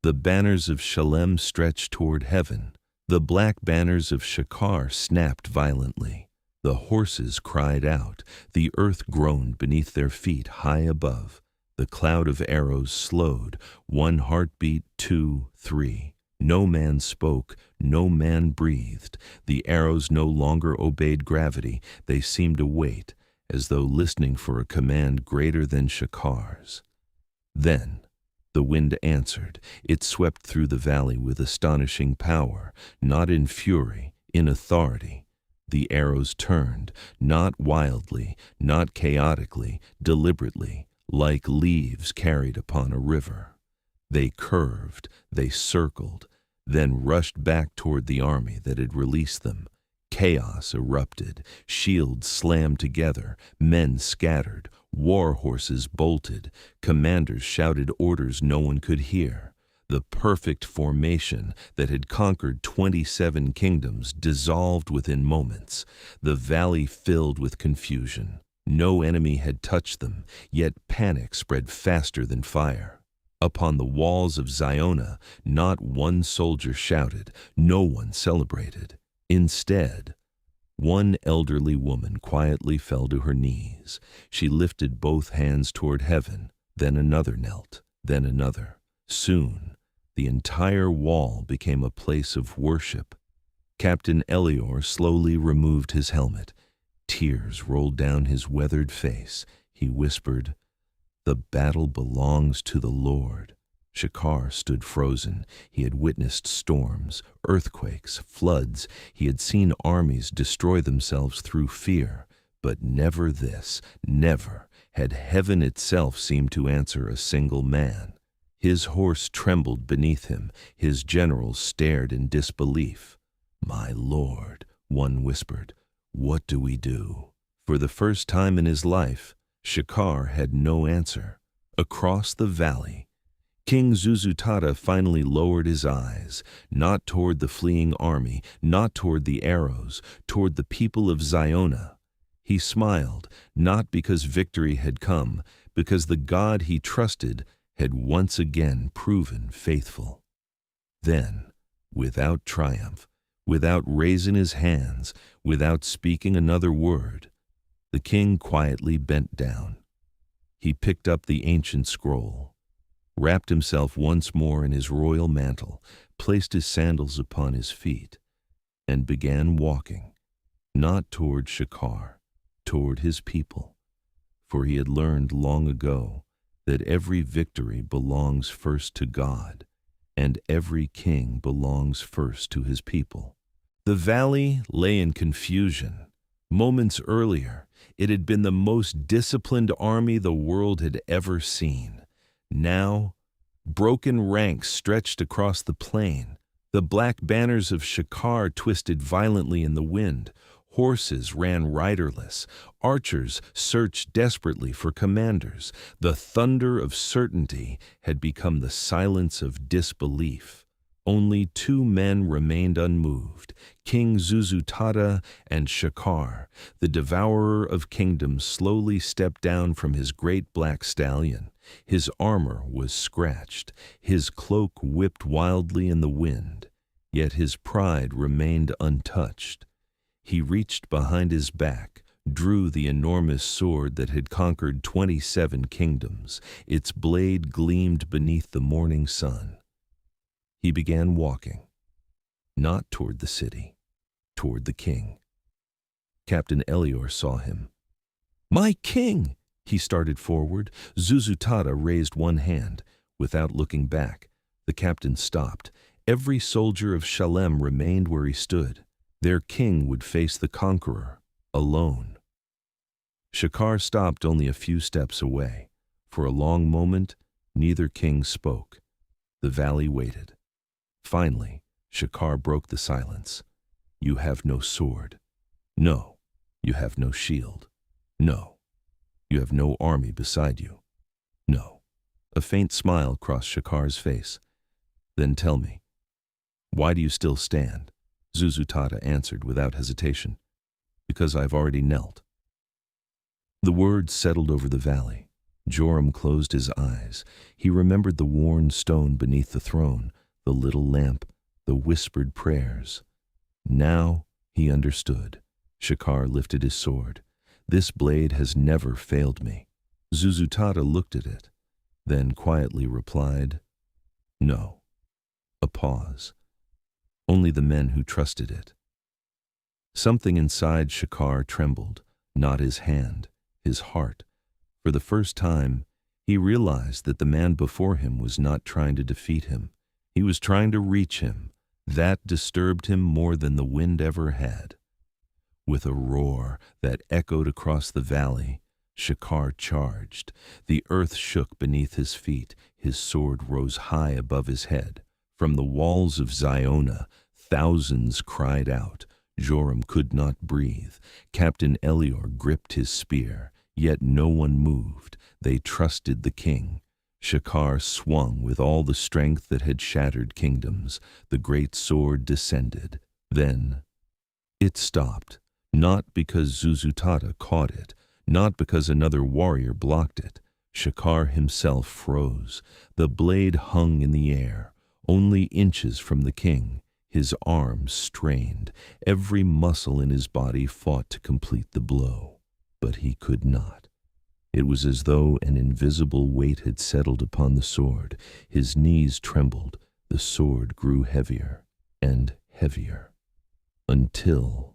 The banners of Shalem stretched toward heaven. The black banners of Shakar snapped violently. The horses cried out. The earth groaned beneath their feet high above. The cloud of arrows slowed. One heartbeat, two, three. No man spoke, no man breathed. The arrows no longer obeyed gravity. They seemed to wait, as though listening for a command greater than Shakar's. Then the wind answered. It swept through the valley with astonishing power, not in fury, in authority. The arrows turned, not wildly, not chaotically, deliberately, like leaves carried upon a river. They curved, they circled, then rushed back toward the army that had released them. Chaos erupted, shields slammed together, men scattered, war horses bolted, commanders shouted orders no one could hear. The perfect formation that had conquered 27 kingdoms dissolved within moments, the valley filled with confusion. No enemy had touched them, yet panic spread faster than fire. Upon the walls of Ziona, not one soldier shouted, no one celebrated. Instead, one elderly woman quietly fell to her knees. She lifted both hands toward heaven, then another knelt, then another. Soon, the entire wall became a place of worship. Captain Elior slowly removed his helmet. Tears rolled down his weathered face. He whispered, "The battle belongs to the Lord." Shakar stood frozen. He had witnessed storms, earthquakes, floods. He had seen armies destroy themselves through fear. But never this, never had heaven itself seemed to answer a single man. His horse trembled beneath him. His generals stared in disbelief. "My lord," one whispered, "what do we do?" For the first time in his life, Shakar had no answer. Across the valley, King Zuzutata finally lowered his eyes, not toward the fleeing army, not toward the arrows, toward the people of Ziona. He smiled, not because victory had come, because the God he trusted had once again proven faithful. Then, without triumph, without raising his hands, without speaking another word, the king quietly bent down. He picked up the ancient scroll, wrapped himself once more in his royal mantle, placed his sandals upon his feet, and began walking, not toward Shakar, toward his people, for he had learned long ago that every victory belongs first to God, and every king belongs first to his people. The valley lay in confusion. Moments earlier, it had been the most disciplined army the world had ever seen. Now, broken ranks stretched across the plain. The black banners of Shakar twisted violently in the wind. Horses ran riderless. Archers searched desperately for commanders. The thunder of certainty had become the silence of disbelief. Only two men remained unmoved, King Zuzutata and Shakar. The Devourer of Kingdoms slowly stepped down from his great black stallion. His armor was scratched, his cloak whipped wildly in the wind, yet his pride remained untouched. He reached behind his back, drew the enormous sword that had conquered 27 kingdoms. Its blade gleamed beneath the morning sun. He began walking, not toward the city, toward the king. Captain Elior saw him. "My king!" He started forward. Zuzutata raised one hand. Without looking back, the captain stopped. Every soldier of Shalem remained where he stood. Their king would face the conqueror, alone. Shakar stopped only a few steps away. For a long moment, neither king spoke. The valley waited. Finally, Shakar broke the silence. "You have no sword. No, you have no shield. No, you have no army beside you. No." A faint smile crossed Shakar's face. "Then tell me, why do you still stand?" Zuzutata answered without hesitation. "Because I've already knelt." The words settled over the valley. Joram closed his eyes. He remembered the worn stone beneath the throne, the little lamp, the whispered prayers. Now he understood. Shakar lifted his sword. "This blade has never failed me." Zuzutata looked at it, then quietly replied, "No." A pause. Only the men who trusted it. Something inside Shakar trembled, not his hand, his heart. For the first time, he realized that the man before him was not trying to defeat him. He was trying to reach him. That disturbed him more than the wind ever had. With a roar that echoed across the valley, Shakar charged. The earth shook beneath his feet. His sword rose high above his head. From the walls of Ziona, thousands cried out. Joram could not breathe. Captain Elior gripped his spear, yet no one moved. They trusted the king. Shakar swung with all the strength that had shattered kingdoms. The great sword descended. Then it stopped, not because Zuzutata caught it, not because another warrior blocked it. Shakar himself froze. The blade hung in the air, only inches from the king. His arms strained. Every muscle in his body fought to complete the blow, but he could not. It was as though an invisible weight had settled upon the sword. His knees trembled. The sword grew heavier and heavier, until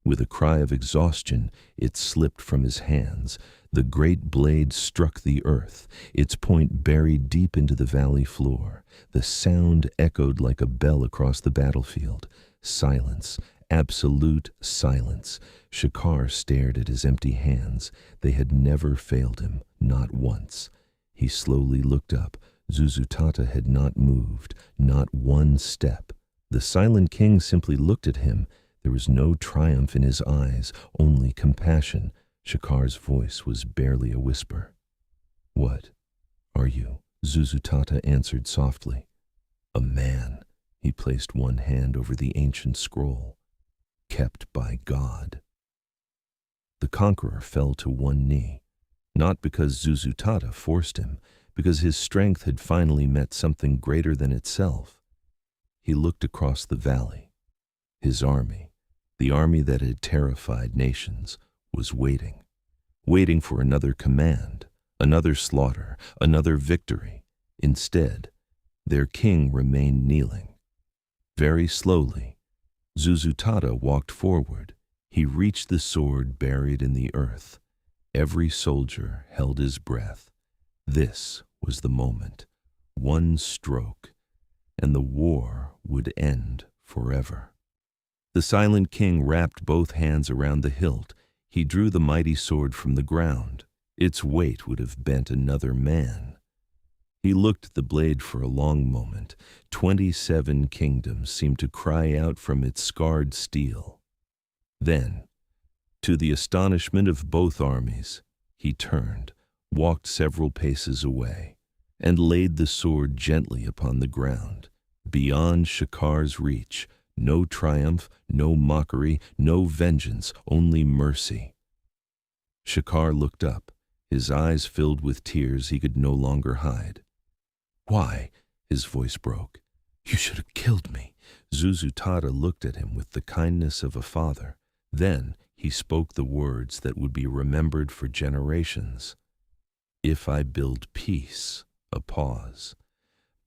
With a cry of exhaustion, it slipped from his hands. The great blade struck the earth, its point buried deep into the valley floor. The sound echoed like a bell across the battlefield. Silence, absolute silence. Shakar stared at his empty hands. They had never failed him, not once. He slowly looked up. Zuzutata had not moved, not one step. The silent king simply looked at him. There was no triumph in his eyes, only compassion. Shakar's voice was barely a whisper. "What are you?" Zuzutata answered softly. "A man." He placed one hand over the ancient scroll. "Kept by God." The conqueror fell to one knee, not because Zuzutata forced him, because his strength had finally met something greater than itself. He looked across the valley. His army, the army that had terrified nations, was waiting for another command, another slaughter, another victory. Instead, their king remained kneeling. Very slowly, Zuzutata walked forward. He reached the sword buried in the earth. Every soldier held his breath. This was the moment. One stroke, and the war would end forever. The silent king wrapped both hands around the hilt. He drew the mighty sword from the ground. Its weight would have bent another man. He looked at the blade for a long moment. 27 kingdoms seemed to cry out from its scarred steel. Then, to the astonishment of both armies, he turned, walked several paces away, and laid the sword gently upon the ground. Beyond Shakar's reach, no triumph, no mockery, no vengeance, only mercy. Shakar looked up, his eyes filled with tears he could no longer hide. "Why?" His voice broke. "You should have killed me." Zuzutata looked at him with the kindness of a father. Then he spoke the words that would be remembered for generations. "If I build peace," a pause,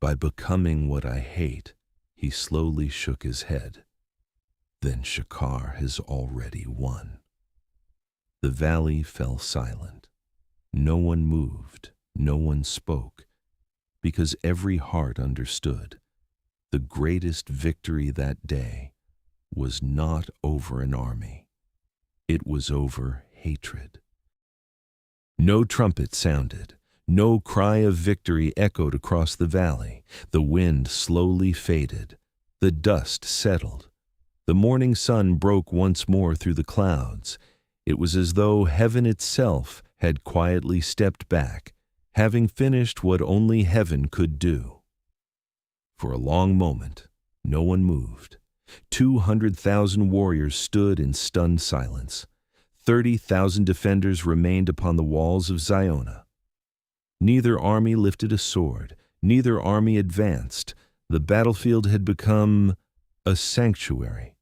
"by becoming what I hate," he slowly shook his head, "then Shakar has already won." The valley fell silent. No one moved, no one spoke, because every heart understood. The greatest victory that day was not over an army. It was over hatred. No trumpet sounded. No cry of victory echoed across the valley. The wind slowly faded. The dust settled. The morning sun broke once more through the clouds. It was as though heaven itself had quietly stepped back, having finished what only heaven could do. For a long moment, no one moved. 200,000 warriors stood in stunned silence. 30,000 defenders remained upon the walls of Ziona. Neither army lifted a sword. Neither army advanced. The battlefield had become a sanctuary.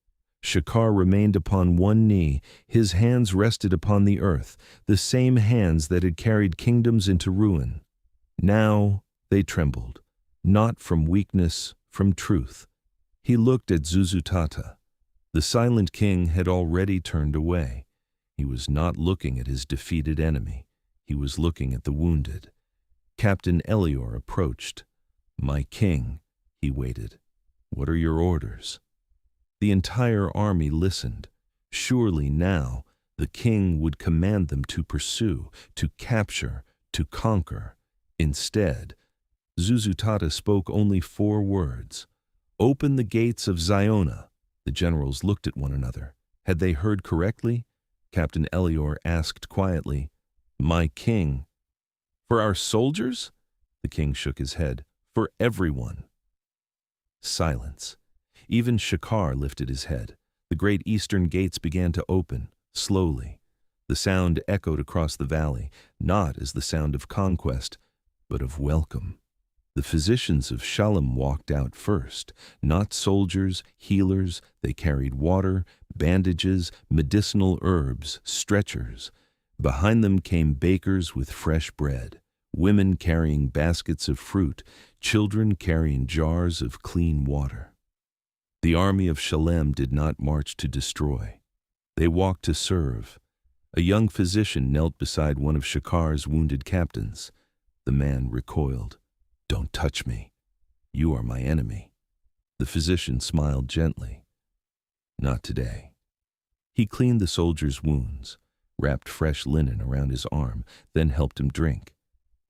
Shakar remained upon one knee. His hands rested upon the earth, the same hands that had carried kingdoms into ruin. Now they trembled, not from weakness, from truth. He looked at Zuzutata. The silent king had already turned away. He was not looking at his defeated enemy. He was looking at the wounded. Captain Elior approached. "My king," he waited. "What are your orders?" The entire army listened. Surely now the king would command them to pursue, to capture, to conquer. Instead, Zuzutata spoke only 4 words. "Open the gates of Ziona." The generals looked at one another. Had they heard correctly? Captain Elior asked quietly, "My king." "For our soldiers?" The king shook his head. "For everyone." Silence. Even Shakar lifted his head. The great eastern gates began to open, slowly. The sound echoed across the valley, not as the sound of conquest, but of welcome. The physicians of Shalem walked out first, not soldiers, healers. They carried water, bandages, medicinal herbs, stretchers. Behind them came bakers with fresh bread, women carrying baskets of fruit, children carrying jars of clean water. The army of Shalem did not march to destroy. They walked to serve. A young physician knelt beside one of Shakar's wounded captains. The man recoiled. "Don't touch me. You are my enemy." The physician smiled gently. "Not today." He cleaned the soldier's wounds, wrapped fresh linen around his arm, then helped him drink.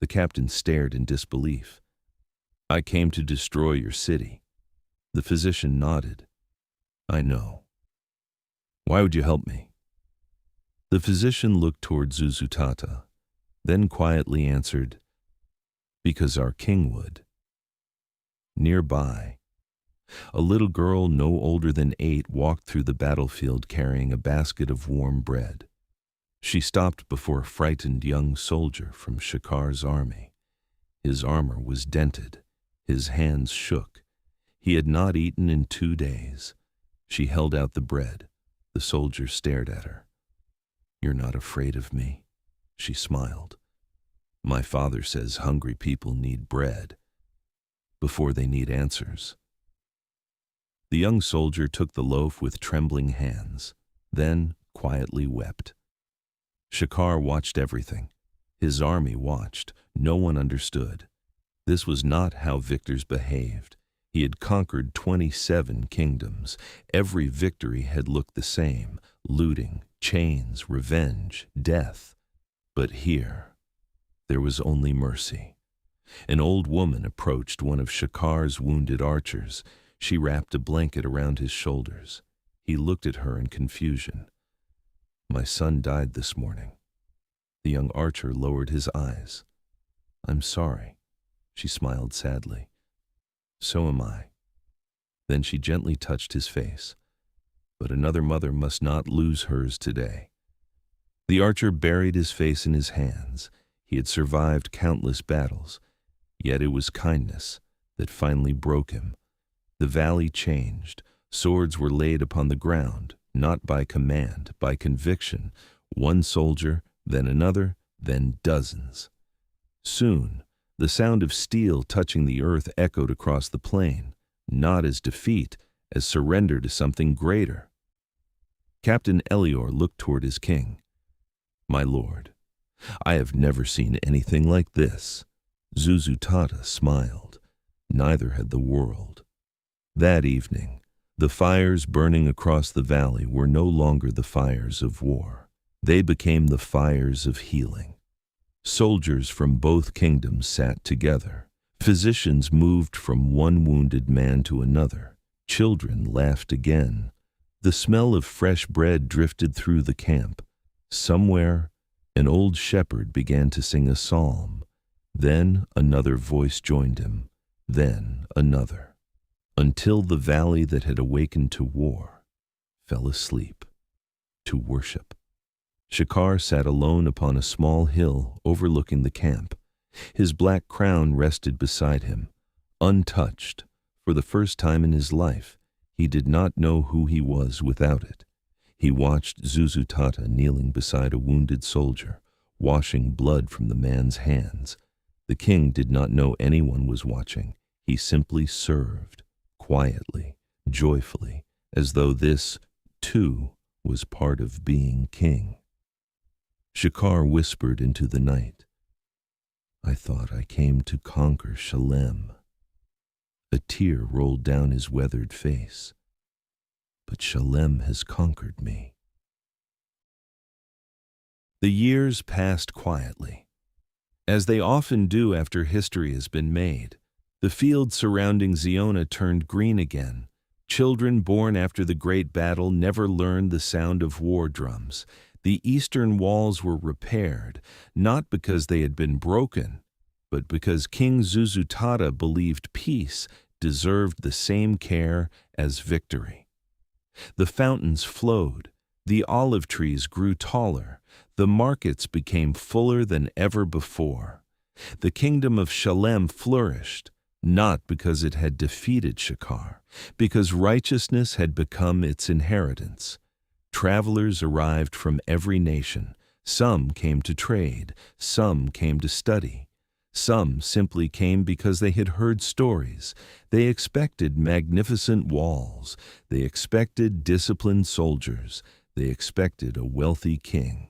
The captain stared in disbelief. "I came to destroy your city." The physician nodded. "I know. Why would you help me?" The physician looked toward Zuzutata, then quietly answered, "Because our king would." Nearby, a little girl no older than 8 walked through the battlefield carrying a basket of warm bread. She stopped before a frightened young soldier from Shakar's army. His armor was dented. His hands shook. He had not eaten in 2 days. She held out the bread. The soldier stared at her. "You're not afraid of me?" She smiled. "My father says hungry people need bread before they need answers." The young soldier took the loaf with trembling hands, then quietly wept. Shakar watched everything. His army watched. No one understood. This was not how victors behaved. He had conquered 27 kingdoms. Every victory had looked the same: looting, chains, revenge, death. But here, there was only mercy. An old woman approached one of Shakar's wounded archers. She wrapped a blanket around his shoulders. He looked at her in confusion. "My son died this morning." The young archer lowered his eyes. "I'm sorry." She smiled sadly. "So am I." Then she gently touched his face. "But another mother must not lose hers today." The archer buried his face in his hands. He had survived countless battles, yet it was kindness that finally broke him. The valley changed. Swords were laid upon the ground, not by command, by conviction. One soldier, then another, then dozens. Soon, the sound of steel touching the earth echoed across the plain, not as defeat, as surrender to something greater. Captain Elior looked toward his king. "My lord, I have never seen anything like this." Zuzutata smiled. Neither had the world. That evening, the fires burning across the valley were no longer the fires of war. They became the fires of healing. Soldiers from both kingdoms sat together. Physicians moved from one wounded man to another. Children laughed again. The smell of fresh bread drifted through the camp. Somewhere, an old shepherd began to sing a psalm. Then another voice joined him. Then another. Until the valley that had awakened to war fell asleep to worship. Shakar sat alone upon a small hill overlooking the camp. His black crown rested beside him, untouched. For the first time in his life, he did not know who he was without it. He watched Zuzutata kneeling beside a wounded soldier, washing blood from the man's hands. The king did not know anyone was watching. He simply served, quietly, joyfully, as though this, too, was part of being king. Shakar whispered into the night, "I thought I came to conquer Shalem." A tear rolled down his weathered face. "But Shalem has conquered me." The years passed quietly, as they often do after history has been made. The fields surrounding Ziona turned green again. Children born after the great battle never learned the sound of war drums. The eastern walls were repaired, not because they had been broken, but because King Zuzutata believed peace deserved the same care as victory. The fountains flowed, the olive trees grew taller, the markets became fuller than ever before. The kingdom of Shalem flourished, not because it had defeated Shakar, because righteousness had become its inheritance. Travelers arrived from every nation. Some came to trade, some came to study. Some simply came because they had heard stories. They expected magnificent walls. They expected disciplined soldiers. They expected a wealthy king.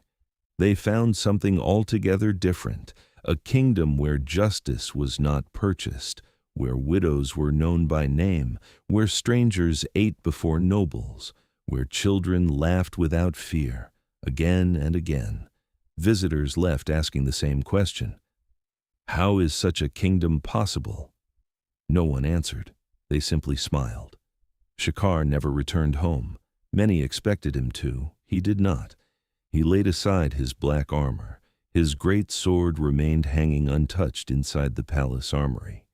They found something altogether different, a kingdom where justice was not purchased, where widows were known by name, where strangers ate before nobles, where children laughed without fear. Again and again, visitors left asking the same question: how is such a kingdom possible? No one answered. They simply smiled. Shakar never returned home. Many expected him to. He did not. He laid aside his black armor. His great sword remained hanging untouched inside the palace armory.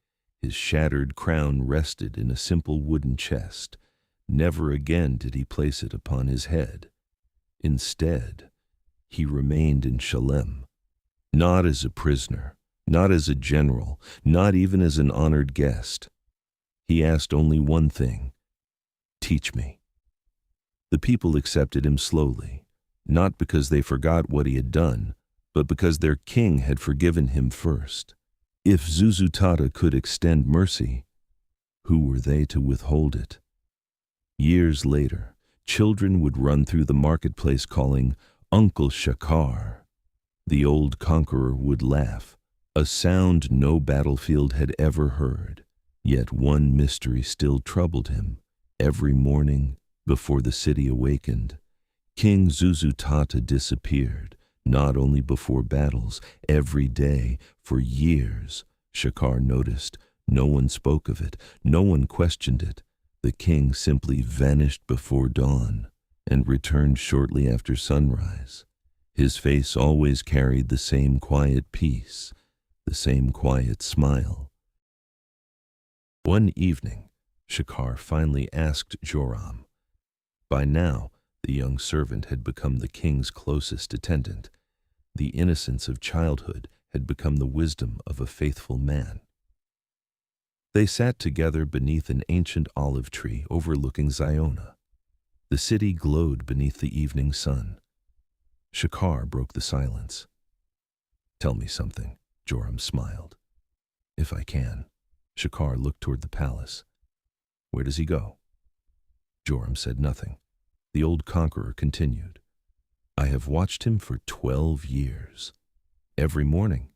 His shattered crown rested in a simple wooden chest. Never again did he place it upon his head. Instead, he remained in Shalem, not as a prisoner, not as a general, not even as an honored guest. He asked only one thing: teach me. The people accepted him slowly, not because they forgot what he had done, but because their king had forgiven him first. If Zuzutata could extend mercy, who were they to withhold it? Years later, children would run through the marketplace calling, "Uncle Shakar." The old conqueror would laugh, a sound no battlefield had ever heard. Yet one mystery still troubled him. Every morning, before the city awakened, King Zuzutata disappeared, not only before battles, every day, for years. Shakar noticed. No one spoke of it. No one questioned it. The king simply vanished before dawn and returned shortly after sunrise. His face always carried the same quiet peace, the same quiet smile. One evening, Shakar finally asked Joram. By now, the young servant had become the king's closest attendant. The innocence of childhood had become the wisdom of a faithful man. They sat together beneath an ancient olive tree overlooking Ziona. The city glowed beneath the evening sun. Shakar broke the silence. "Tell me something," Joram smiled. "If I can." Shakar looked toward the palace. "Where does he go?" Joram said nothing. The old conqueror continued. "I have watched him for 12 years. Every morning,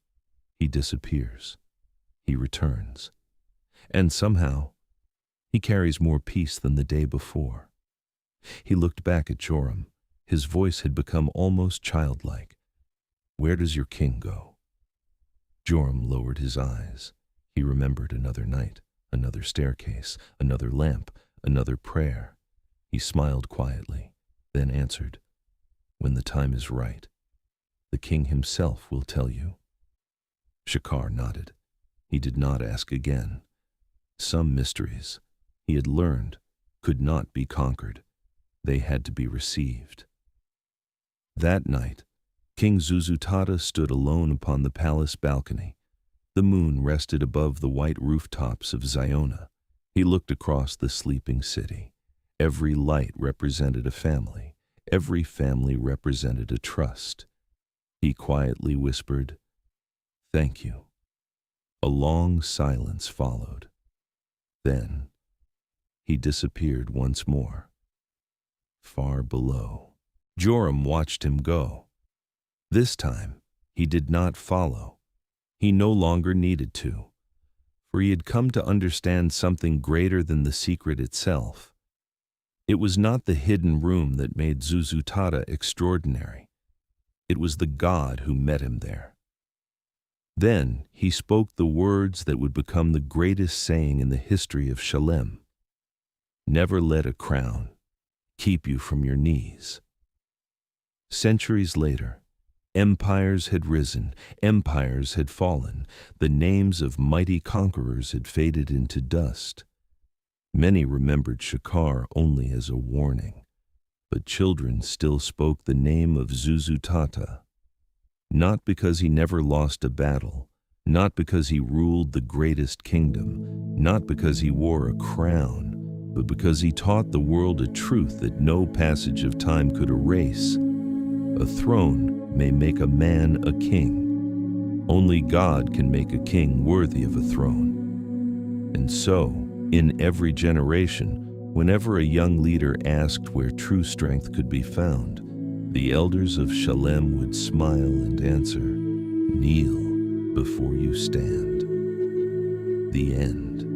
he disappears. He returns. And somehow, he carries more peace than the day before." He looked back at Joram. His voice had become almost childlike. "Where does your king go?" Joram lowered his eyes. He remembered another night, another staircase, another lamp, another prayer. He smiled quietly, then answered, "When the time is right, the king himself will tell you." Shakar nodded. He did not ask again. Some mysteries, he had learned, could not be conquered. They had to be received. That night, King Zuzutata stood alone upon the palace balcony. The moon rested above the white rooftops of Ziona. He looked across the sleeping city. Every light represented a family. Every family represented a trust. He quietly whispered, "Thank you." A long silence followed. Then, he disappeared once more. Far below, Joram watched him go. This time, he did not follow. He no longer needed to, for he had come to understand something greater than the secret itself. It was not the hidden room that made Zuzutata extraordinary. It was the God who met him there. Then he spoke the words that would become the greatest saying in the history of Shalem. "Never let a crown keep you from your knees." Centuries later, empires had risen, empires had fallen, the names of mighty conquerors had faded into dust. Many remembered Shakar only as a warning, but children still spoke the name of Zuzutata. Not because he never lost a battle, not because he ruled the greatest kingdom, not because he wore a crown, but because he taught the world a truth that no passage of time could erase. A throne may make a man a king. Only God can make a king worthy of a throne. And so, in every generation, Whenever a young leader asked where true strength could be found, the elders of Shalem would smile and answer, "Kneel before you stand." The end.